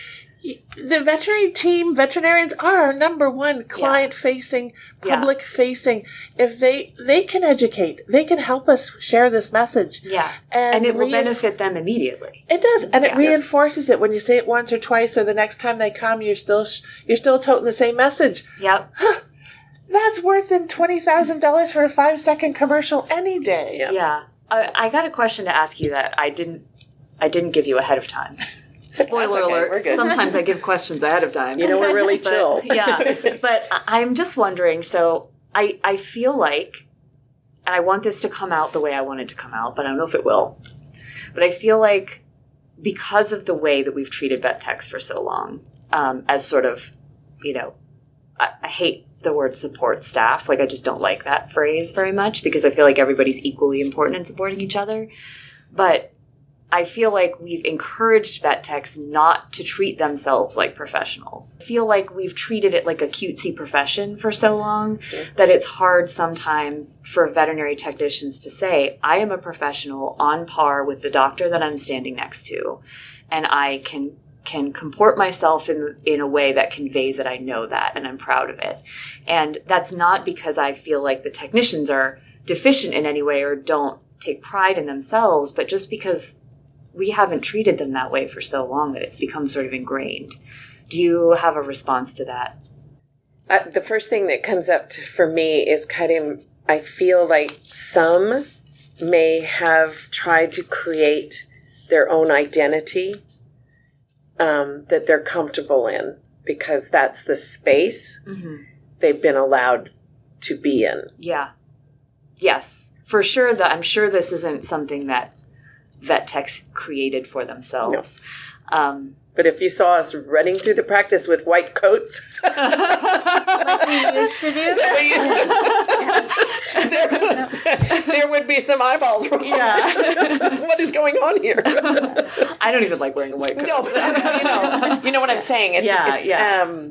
The veterinary team, veterinarians are our number one client-facing, public-facing. If they can educate, they can help us share this message. Yeah, and it will benefit them immediately. It does, and it reinforces it when you say it once or twice, or the next time they come, you're still toting the same message. Yep. That's worth $20,000 for a 5-second commercial any day. Yeah. I got a question to ask you that I didn't give you ahead of time. Spoiler alert. We're good. Sometimes I give questions ahead of time. We're really chill. But I'm just wondering, so I feel like, and I want this to come out the way I want it to come out, but I don't know if it will. But I feel like because of the way that we've treated vet techs for so long, as sort of, I hate the word support staff. Like, I just don't like that phrase very much because I feel like everybody's equally important in supporting each other. But I feel like we've encouraged vet techs not to treat themselves like professionals. I feel like we've treated it like a cutesy profession for so long that it's hard sometimes for veterinary technicians to say, I am a professional on par with the doctor that I'm standing next to, and I can comport myself in a way that conveys that I know that and I'm proud of it. And that's not because I feel like the technicians are deficient in any way or don't take pride in themselves, but just because we haven't treated them that way for so long that it's become sort of ingrained. Do you have a response to that? The first thing that comes up for me is I feel like some may have tried to create their own identity that they're comfortable in because that's the space they've been allowed to be in. Yeah. Yes. For sure. I'm sure this isn't something that vet techs created for themselves. No. But if you saw us running through the practice with white coats, like we used to do, there would be some eyeballs rolling. Yeah. What is going on here? I don't even like wearing a white coat. No, but you know what I'm saying.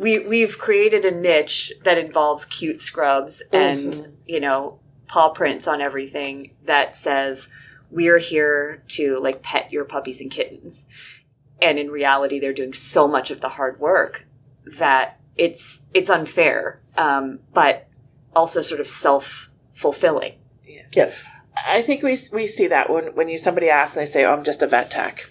We've created a niche that involves cute scrubs and paw prints on everything that says we're here to like pet your puppies and kittens. And in reality, they're doing so much of the hard work that it's unfair, but also sort of self-fulfilling. Yeah. Yes. I think we see that when somebody asks and they say, "Oh, I'm just a vet tech."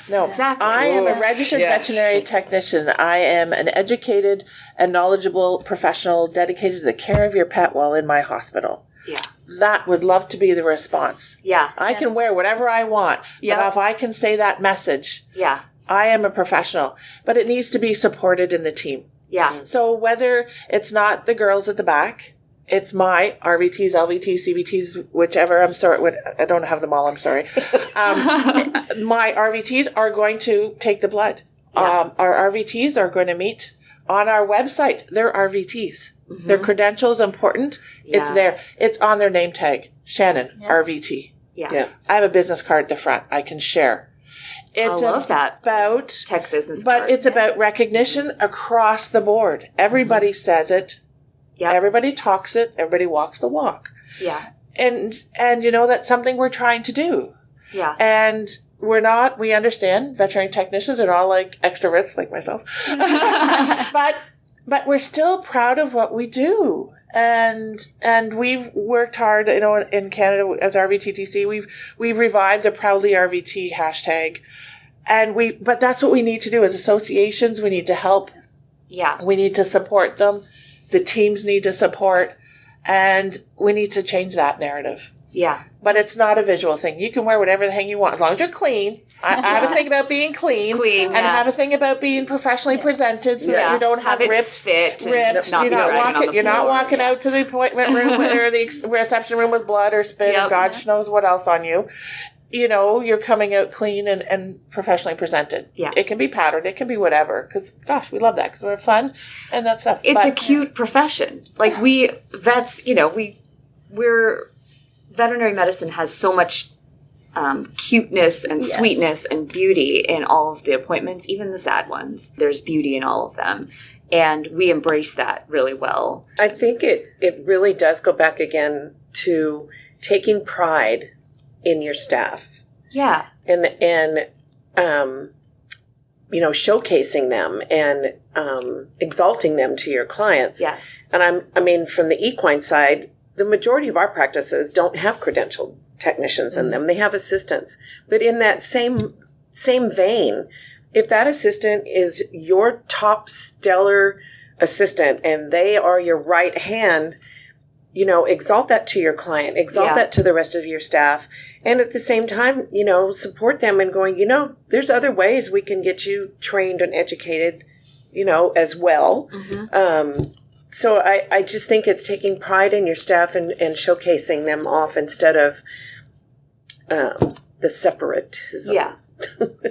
No, Exactly. I am a registered veterinary technician. I am an educated and knowledgeable professional dedicated to the care of your pet while in my hospital. Yeah. That would love to be the response. Yeah. I can wear whatever I want, Yeah. but if I can say that message, Yeah. I am a professional. But it needs to be supported in the team. Yeah. So whether it's not the girls at the back, it's my RVTs, LVTs, CVTs, whichever. I'm sorry. I don't have them all. I'm sorry. My RVTs are going to take the blood. Yeah. Our RVTs are going to meet on our website. They're RVTs. Mm-hmm. Their credential is important. Yes. It's there. It's on their name tag. Shannon, Yeah. RVT. Yeah. I have a business card at the front. I can share. It's I love that. about Tech business but card. it's about recognition across the board. Everybody says it. Yeah. Everybody talks it. Everybody walks the walk. Yeah. And that's something we're trying to do. Yeah. And we understand veterinary technicians are all like extroverts like myself. but we're still proud of what we do. And we've worked hard, in Canada as RVTTC. We've revived the Proudly RVT hashtag. But that's what we need to do as associations. We need to help. Yeah. We need to support them. The teams need to support, and we need to change that narrative. Yeah. But it's not a visual thing. You can wear whatever the heck you want as long as you're clean. I have a thing about being clean. Clean, and I have a thing about being professionally presented so that you don't have it ripped. fit. And You're not be not dragging on walking. the You're not floor. walking out to the appointment room or the reception room with blood or spit Yep. and God knows what else on you. You're coming out clean and professionally presented. Yeah. It can be powdered. It can be whatever. Because, gosh, we love that because we're fun and that stuff. It's a cute profession. Like vets, we're veterinary medicine has so much cuteness and Yes. sweetness and beauty in all of the appointments, even the sad ones. There's beauty in all of them. And we embrace that really well. I think it really does go back again to taking pride in your staff Yeah. and showcasing them and exalting them to your clients. Yes. And from the equine side, the majority of our practices don't have credentialed technicians in them. They have assistants. But in that same vein, if that assistant is your top stellar assistant and they are your right hand, exalt that to your client, exalt that to the rest of your staff. And at the same time, support them and going, there's other ways we can get you trained and educated, as well. Mm-hmm. So I just think it's taking pride in your staff and showcasing them off instead of the separatism. Yeah.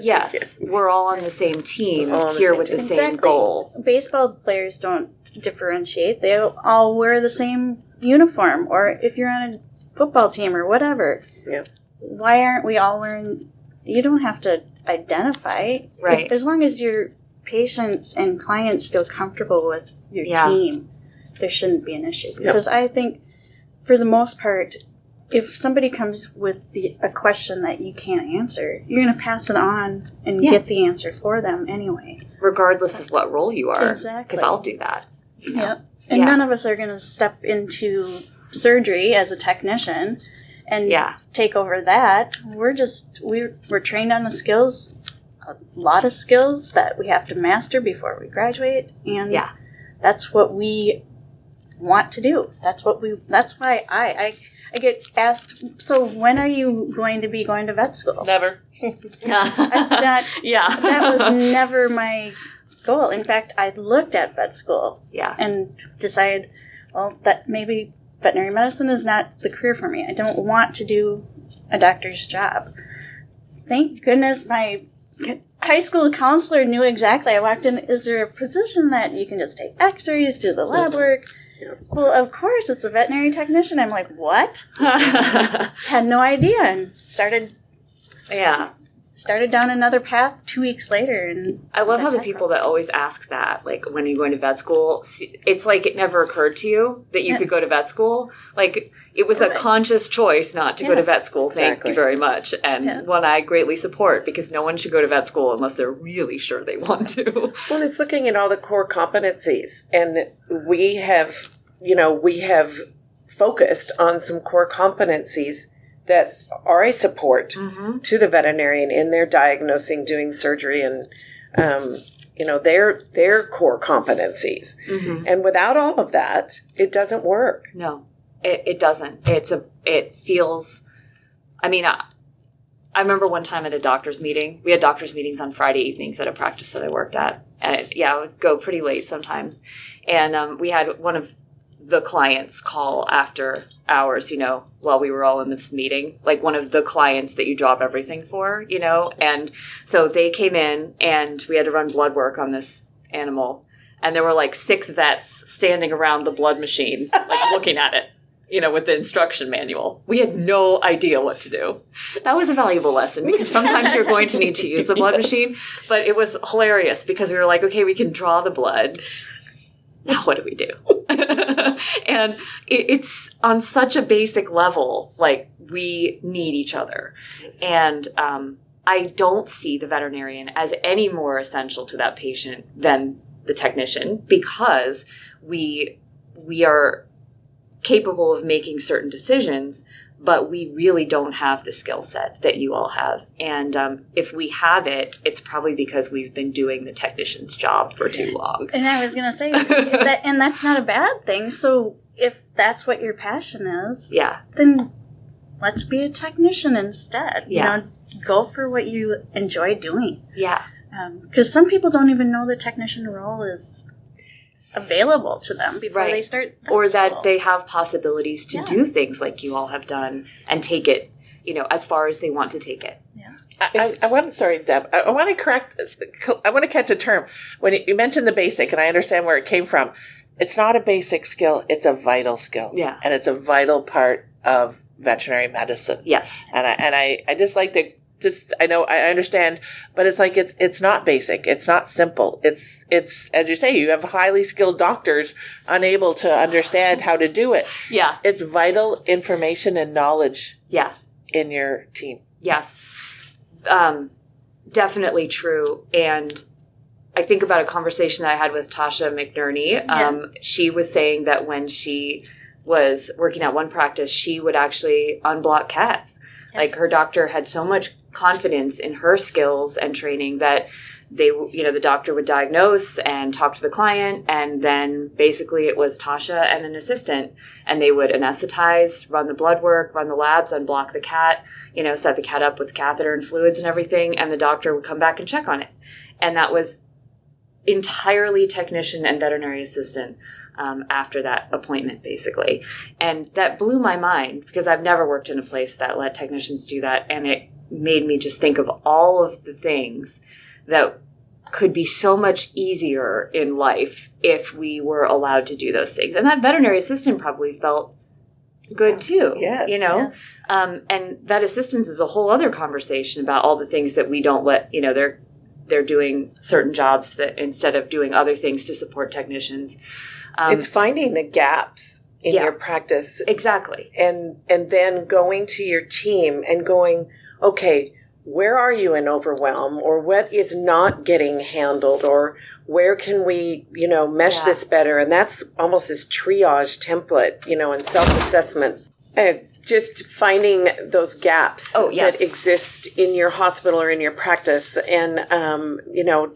Yes. We're all on the same team All on the here same with the team. same goal. Baseball players don't differentiate. They all wear the same uniform, or if you're on a football team or whatever. Yeah. Why aren't we all wearing... You don't have to identify. Right. As long as your patients and clients feel comfortable with your team, there shouldn't be an issue. Because I think, for the most part, if somebody comes with a question that you can't answer, you're going to pass it on and get the answer for them anyway. Regardless of what role you are. Exactly. Because I'll do that. Yep. And none of us are going to step into surgery as a technician and take over that. We're trained on the skills, a lot of skills that we have to master before we graduate. And that's what we want to do. That's why I get asked, so when are you going to be going to vet school? Never. That's not, that was never my goal. In fact, I looked at vet school and decided, that maybe veterinary medicine is not the career for me. I don't want to do a doctor's job. Thank goodness my high school counselor knew exactly. I walked in, is there a position that you can just take x-rays, do the lab work? Well, of course, it's a veterinary technician. I'm like, what? Had no idea, and started started down another path 2 weeks later. And I love how the people that always ask that, like when you're going to vet school, it's like it never occurred to you that you could go to vet school. Like it was a conscious choice not to go to vet school. Thank you very much. And one I greatly support, because no one should go to vet school unless they're really sure they want to. Well, it's looking at all the core competencies, and we have focused on some core competencies that are a support to the veterinarian in their diagnosing, doing surgery, and their core competencies. And without all of that, it doesn't work. No, it doesn't. It feels. I mean, I remember one time at a doctor's meeting. We had doctor's meetings on Friday evenings at a practice that I worked at, and I would go pretty late sometimes. And we had one of the clients call after hours, while we were all in this meeting, like one of the clients that you drop everything for, and so they came in and we had to run blood work on this animal, and there were like 6 vets standing around the blood machine, like looking at it, with the instruction manual. We had no idea what to do. That was a valuable lesson, because sometimes you're going to need to use the blood machine, but it was hilarious because we were like, okay, we can draw the blood. Now what do we do? And it's on such a basic level, like we need each other. Yes. And I don't see the veterinarian as any more essential to that patient than the technician, because we are capable of making certain decisions, but we really don't have the skill set that you all have. And if we have it, it's probably because we've been doing the technician's job for too long. And I was going to say, and that's not a bad thing. So if that's what your passion is, then let's be a technician instead. Go for what you enjoy doing. Yeah. Because some people don't even know the technician role is available to them before they start or school. That they have possibilities to do things like you all have done and take it, as far as they want to take it. I want, sorry, Deb, I want to catch a term. When you mentioned the basic, and I understand where it came from, it's not a basic skill, it's a vital skill. Yeah. And it's a vital part of veterinary medicine. Yes. And I just like to I know, I understand, but it's like, it's not basic. It's not simple. It's, as you say, you have highly skilled doctors unable to understand how to do it. Yeah. It's vital information and knowledge. Yeah. In your team. Yes. Definitely true. And I think about a conversation that I had with Tasha McNerney. She was saying that when she was working at one practice, she would actually unblock cats. Like her doctor had so much confidence in her skills and training that the doctor would diagnose and talk to the client, and then basically it was Tasha and an assistant, and they would anesthetize, run the blood work, run the labs, unblock the cat, set the cat up with catheter and fluids and everything, and the doctor would come back and check on it. And that was entirely technician and veterinary assistant after that appointment, basically. And that blew my mind, because I've never worked in a place that let technicians do that, and it made me just think of all of the things that could be so much easier in life if we were allowed to do those things. And that veterinary assistant probably felt good too, and that assistance is a whole other conversation about all the things that we don't let, they're doing certain jobs that instead of doing other things to support technicians. It's finding the gaps in your practice. Exactly. And then going to your team and going, okay, where are you in overwhelm, or what is not getting handled, or where can we, mesh this better? And that's almost this triage template, and self-assessment. Just finding those gaps that exist in your hospital or in your practice, and,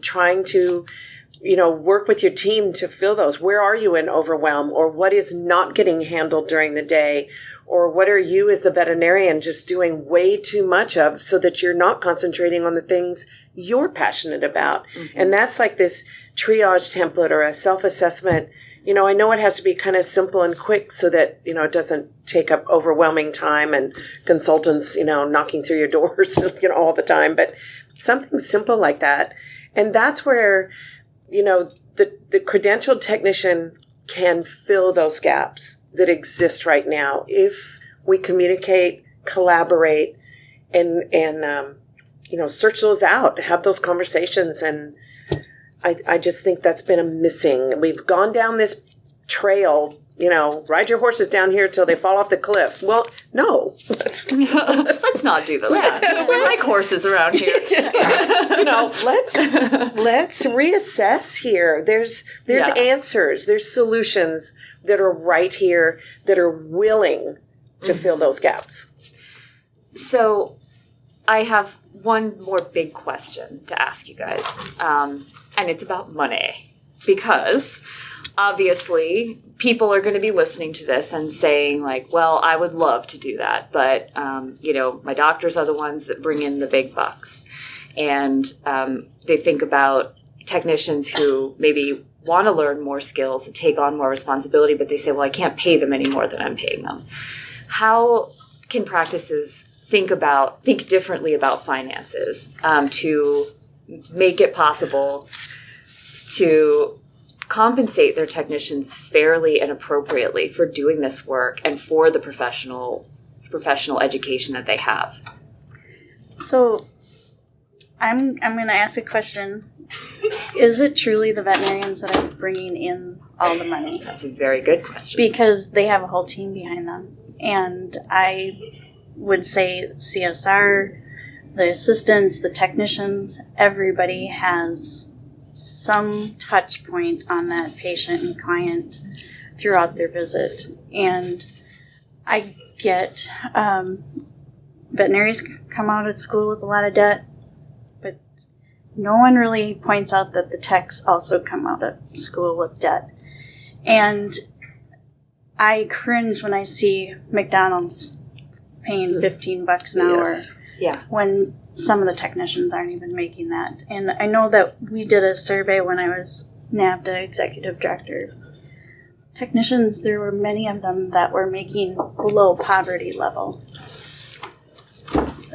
trying to, work with your team to fill those. Where are you in overwhelm, or what is not getting handled during the day? Or what are you as the veterinarian just doing way too much of, so that you're not concentrating on the things you're passionate about? Mm-hmm. And that's like this triage template or a self-assessment. I know it has to be kind of simple and quick so that, it doesn't take up overwhelming time and consultants, knocking through your doors, all the time. But something simple like that. And that's where, the credentialed technician can fill those gaps that exist right now if we communicate, collaborate, and search those out, have those conversations. And I just think that's been a missing. We've gone down this trail, ride your horses down here till they fall off the cliff. Well, no. Let's not do that. We like horses around here. Let's reassess here. There's answers. There's solutions that are right here that are willing to fill those gaps. So I have one more big question to ask you guys, and it's about money, because obviously people are going to be listening to this and saying like, well, I would love to do that, but my doctors are the ones that bring in the big bucks, and they think about technicians who maybe want to learn more skills and take on more responsibility, but they say, well, I can't pay them any more than I'm paying them. How can practices think differently about finances to make it possible to compensate their technicians fairly and appropriately for doing this work and for the professional education that they have? So I'm going to ask a question. Is it truly the veterinarians that are bringing in all the money? That's a very good question. Because they have a whole team behind them. And I would say CSR, the assistants, the technicians, everybody has some touch point on that patient and client throughout their visit. And I get veterinaries come out of school with a lot of debt, but no one really points out that the techs also come out of school with debt. And I cringe when I see McDonald's paying $15 an hour when some of the technicians aren't even making that. And I know that we did a survey when I was NAVDA executive director. Technicians, there were many of them that were making below poverty level.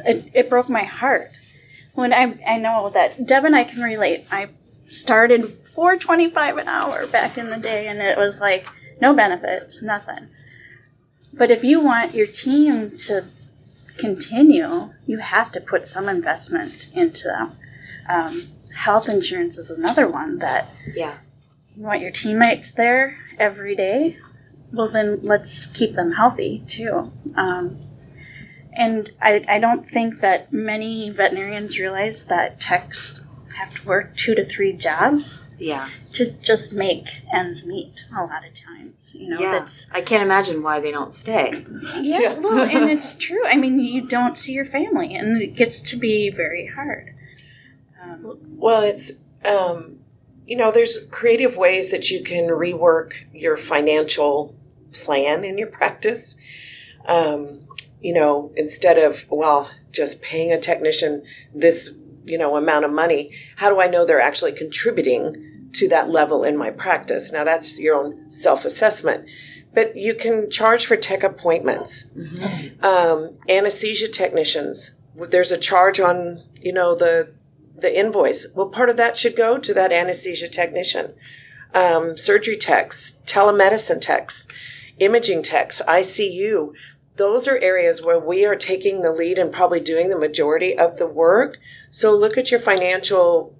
It broke my heart. When I know that Deb and I can relate. I started $4.25 an hour back in the day, and it was like no benefits, nothing. But if you want your team to continue, you have to put some investment into them. Health insurance is another one that you want your teammates there every day. Well, then let's keep them healthy too. And I don't think that many veterinarians realize that techs have to work 2 to 3 jobs to just make ends meet a lot of times. That's, I can't imagine why they don't stay. Well, and it's true. I mean, you don't see your family, and it gets to be very hard. Well, it's, there's creative ways that you can rework your financial plan in your practice. Instead of, just paying a technician this, amount of money, how do I know they're actually contributing to that level in my practice? Now, that's your own self-assessment. But you can charge for tech appointments. Mm-hmm. Anesthesia technicians, there's a charge on, the invoice. Well, part of that should go to that anesthesia technician. Surgery techs, telemedicine techs, imaging techs, ICU. Those are areas where we are taking the lead and probably doing the majority of the work. So look at your financial,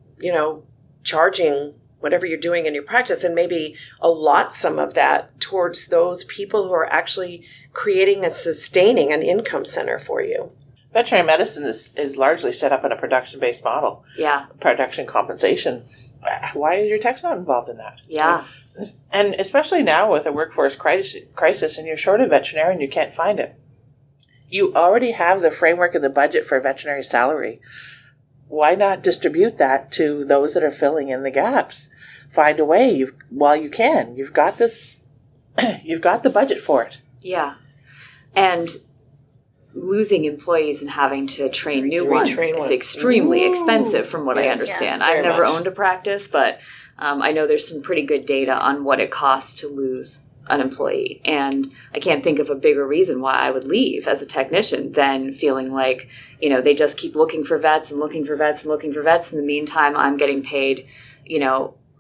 charging whatever you're doing in your practice, and maybe allot some of that towards those people who are actually creating and sustaining an income center for you. Veterinary medicine is largely set up in a production-based model. Yeah. Production compensation. Why is your techs not involved in that? Yeah. And especially now with a workforce crisis and you're short a veterinarian, you can't find it. You already have the framework and the budget for a veterinary salary. Why not distribute that to those that are filling in the gaps? Find a way while you can. You've got this. You've got the budget for it. Yeah, and losing employees and having to train new ones is extremely expensive, from what I understand. Yeah, I've never much. owned a practice, but I know there's some pretty good data on what it costs to lose an employee. And I can't think of a bigger reason why I would leave as a technician than feeling like, they just keep looking for vets and looking for vets and looking for vets. In the meantime, I'm getting paid,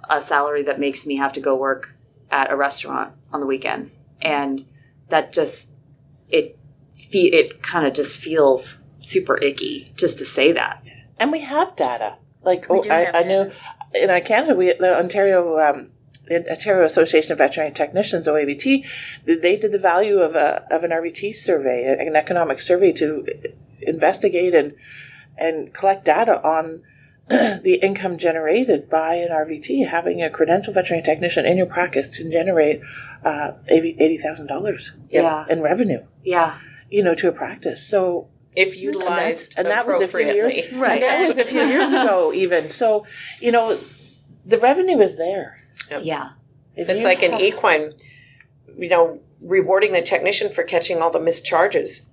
a salary that makes me have to go work at a restaurant on the weekends. And that just, it kind of just feels super icky just to say that. And we have data. Like, We do have I know in Canada, the Ontario Association of Veterinary Technicians, OAVT, they did the value of an RVT survey, an economic survey to investigate and collect data on the income generated by an RVT. Having a credential veterinary technician in your practice can generate $80,000 in revenue. Yeah. To a practice. So if utilized and that was a few years, right? And that was a few years ago, even. So the revenue is there. Yeah. It's like an equine, rewarding the technician for catching all the missed charges,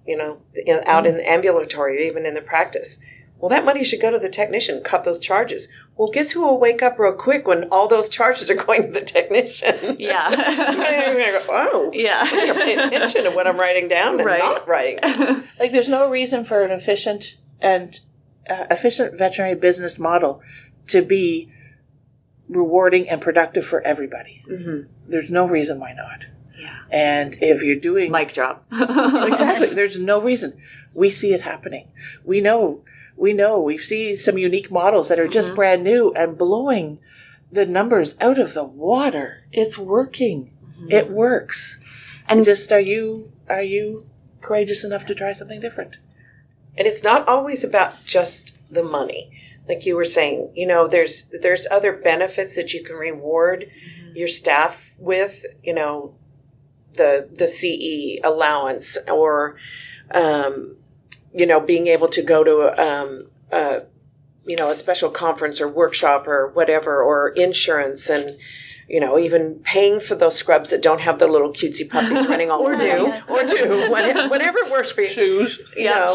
out in the ambulatory, even in the practice. Well, that money should go to the technician, cut those charges. Well, guess who will wake up real quick when all those charges are going to the technician? Yeah. Oh, yeah. I'm going to pay attention to what I'm writing down and not writing. Like, there's no reason for an efficient veterinary business model to be rewarding and productive for everybody. Mm-hmm. There's no reason why not. Yeah. And if you're doing... Mic drop. Exactly. There's no reason. We see it happening. We know. We see some unique models that are just brand new and blowing the numbers out of the water. It's working. Mm-hmm. It works. And just, are you courageous enough to try something different? And it's not always about just the money. Like you were saying, there's other benefits that you can reward your staff with, the CE allowance or, being able to go to a special conference or workshop or whatever, or insurance, and even paying for those scrubs that don't have the little cutesy puppies running all over. Or do whatever works for you. Shoes.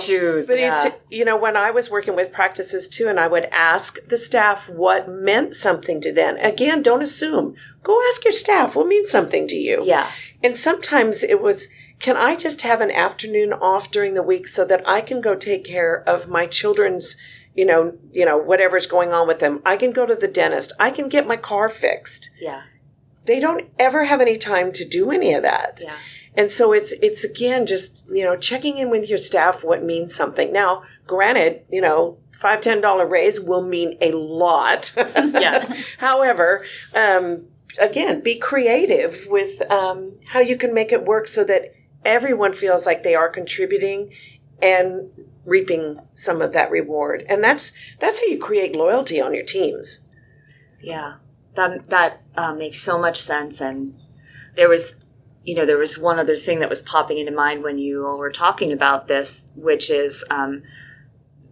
Shoes. But it's when I was working with practices too, and I would ask the staff what meant something to them. Again, don't assume. Go ask your staff what means something to you. Yeah. And sometimes it was, can I just have an afternoon off during the week so that I can go take care of my children's, whatever's going on with them? I can go to the dentist. I can get my car fixed. Yeah. They don't ever have any time to do any of that. Yeah. And so it's again, just, checking in with your staff what means something. Now, granted, $5-10 raise will mean a lot. Yes. However, again, be creative with how you can make it work so that everyone feels like they are contributing and reaping some of that reward. And that's how you create loyalty on your teams. Yeah, that makes so much sense. And there was one other thing that was popping into mind when you all were talking about this, which is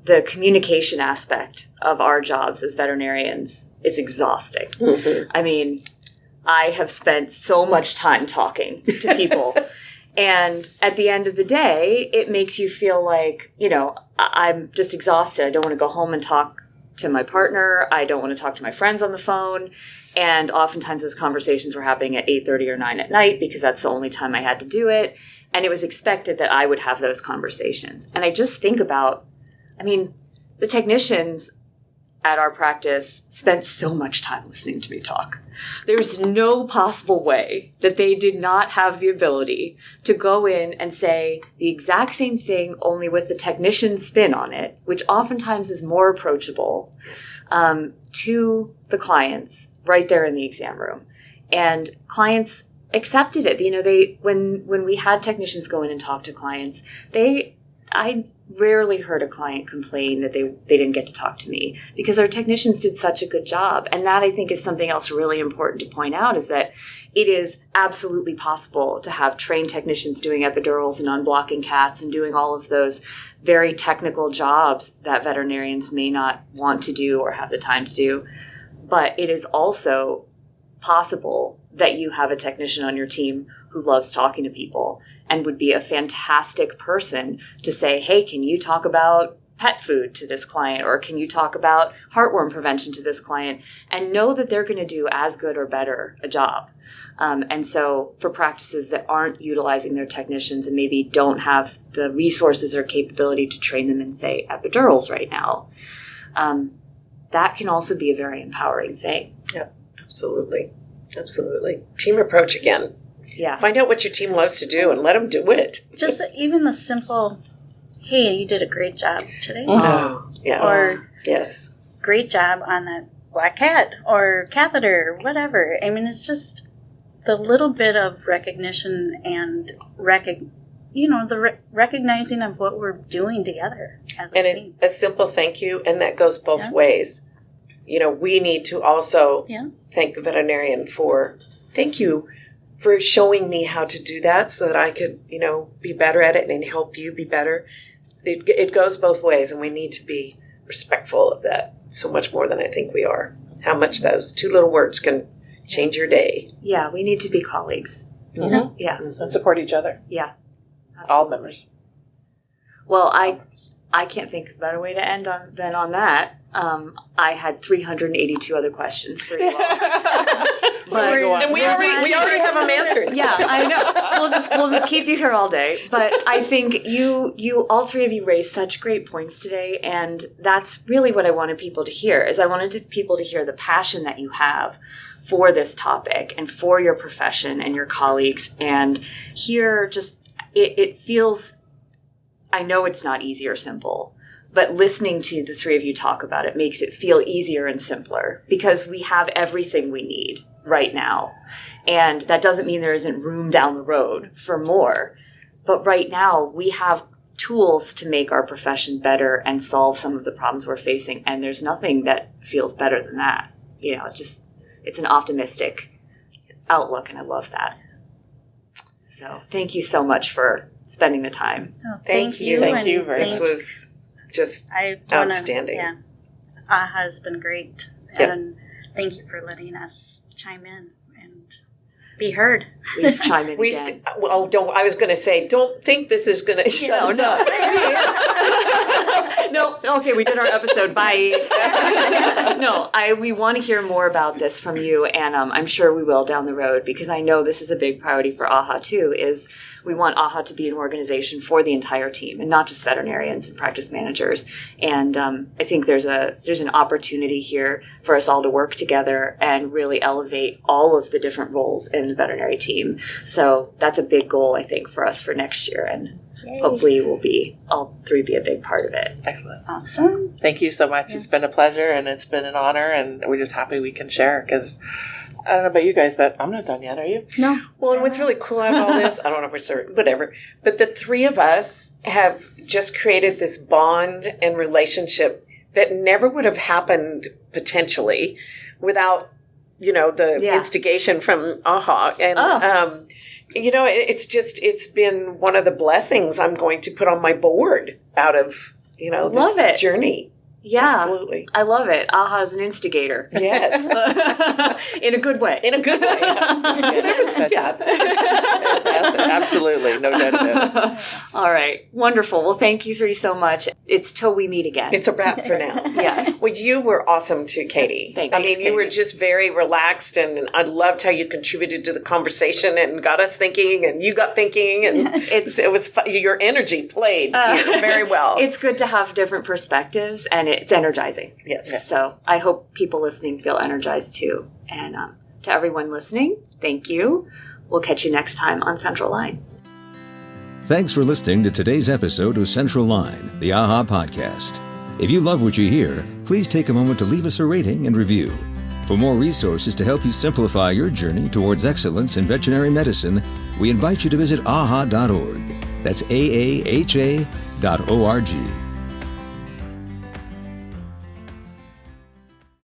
the communication aspect of our jobs as veterinarians is exhausting. Mm-hmm. I mean, I have spent so much time talking to people. And at the end of the day, it makes you feel like, I'm just exhausted. I don't want to go home and talk to my partner. I don't want to talk to my friends on the phone. And oftentimes those conversations were happening at 8:30 or 9 at night because that's the only time I had to do it. And it was expected that I would have those conversations. And I just think about, the technicians at our practice spent so much time listening to me talk. There's no possible way that they did not have the ability to go in and say the exact same thing, only with the technician spin on it, which oftentimes is more approachable, to the clients right there in the exam room. And clients accepted it. When we had technicians go in and talk to clients, I rarely heard a client complain that they didn't get to talk to me because our technicians did such a good job. And that, I think, is something else really important to point out, is that it is absolutely possible to have trained technicians doing epidurals and unblocking cats and doing all of those very technical jobs that veterinarians may not want to do or have the time to do. But it is also possible that you have a technician on your team who loves talking to people and would be a fantastic person to say, hey, can you talk about pet food to this client, or can you talk about heartworm prevention to this client, and know that they're going to do as good or better a job. And so for practices that aren't utilizing their technicians and maybe don't have the resources or capability to train them in, say, epidurals right now, that can also be a very empowering thing. Yeah, absolutely. Absolutely. Team approach again. Yeah. Find out what your team loves to do and let them do it. Just even the simple hey, you did a great job today. Oh, yeah. Or yes. great job on that black cat or catheter, whatever. I mean, it's just the little bit of recognition and recognizing of what we're doing together as a team. A simple thank you, and that goes both ways. We need to also thank the veterinarian for, thank you for showing me how to do that so that I could, be better at it and help you be better. It goes both ways, and we need to be respectful of that so much more than I think we are. How much those two little words can change your day. Yeah, we need to be colleagues. Mm-hmm. Yeah. And support each other. Yeah. Absolutely. All members. Well, I can't think of a better way to end than on that. I had 382 other questions for you all. And we already have them answered. Yeah, I know. We'll just keep you here all day. But I think you all three of you raised such great points today, and that's really what I wanted people to hear. Is I wanted people to hear the passion that you have for this topic and for your profession and your colleagues, and hear just it feels. I know it's not easy or simple, but listening to the three of you talk about it makes it feel easier and simpler because we have everything we need right now. And that doesn't mean there isn't room down the road for more. But right now we have tools to make our profession better and solve some of the problems we're facing. And there's nothing that feels better than that. It's an optimistic outlook, and I love that. So thank you so much for spending the time. Oh, Thank you. Thank you very much. This was just outstanding. Yeah. AAHA has been great. Yep. And thank you for letting us chime in and be heard. Please chime in again. I was going to say, don't think this is going to shut us up. No, okay, we did our episode. Bye. No, we want to hear more about this from you, and I'm sure we will down the road, because I know this is a big priority for AAHA too, is we want AAHA to be an organization for the entire team and not just veterinarians and practice managers. And I think there's an opportunity here for us all to work together and really elevate all of the different roles in the veterinary team. So that's a big goal, I think, for us for next year, and hopefully all three be a big part of it. Excellent. Awesome. Thank you so much. Yes. It's been a pleasure, and it's been an honor, and we're just happy we can share, because I don't know about you guys, but I'm not done yet, are you? No. Well, and what's really cool about all this, I don't know if we're certain, whatever, but the three of us have just created this bond and relationship that never would have happened potentially without, the instigation from AAHA. And, it's been one of the blessings I'm going to put on my board out of, this journey. Yeah. Absolutely. I love it. AAHA is an instigator. Yes. In a good way. In a good way. Fantastic. Absolutely. No doubt about it. All right. Wonderful. Well, thank you three so much. It's till we meet again. It's a wrap for now. Yes. Well, you were awesome too, Katie. Thanks. You were just very relaxed, and I loved how you contributed to the conversation and got us thinking, and you got thinking, and it was your energy played very well. It's good to have different perspectives, and it's energizing. Yes. So I hope people listening feel energized too. And to everyone listening, thank you. We'll catch you next time on Central Line. Thanks for listening to today's episode of Central Line, the AAHA podcast. If you love what you hear, please take a moment to leave us a rating and review. For more resources to help you simplify your journey towards excellence in veterinary medicine, we invite you to visit AAHA.org. That's AAHA.org.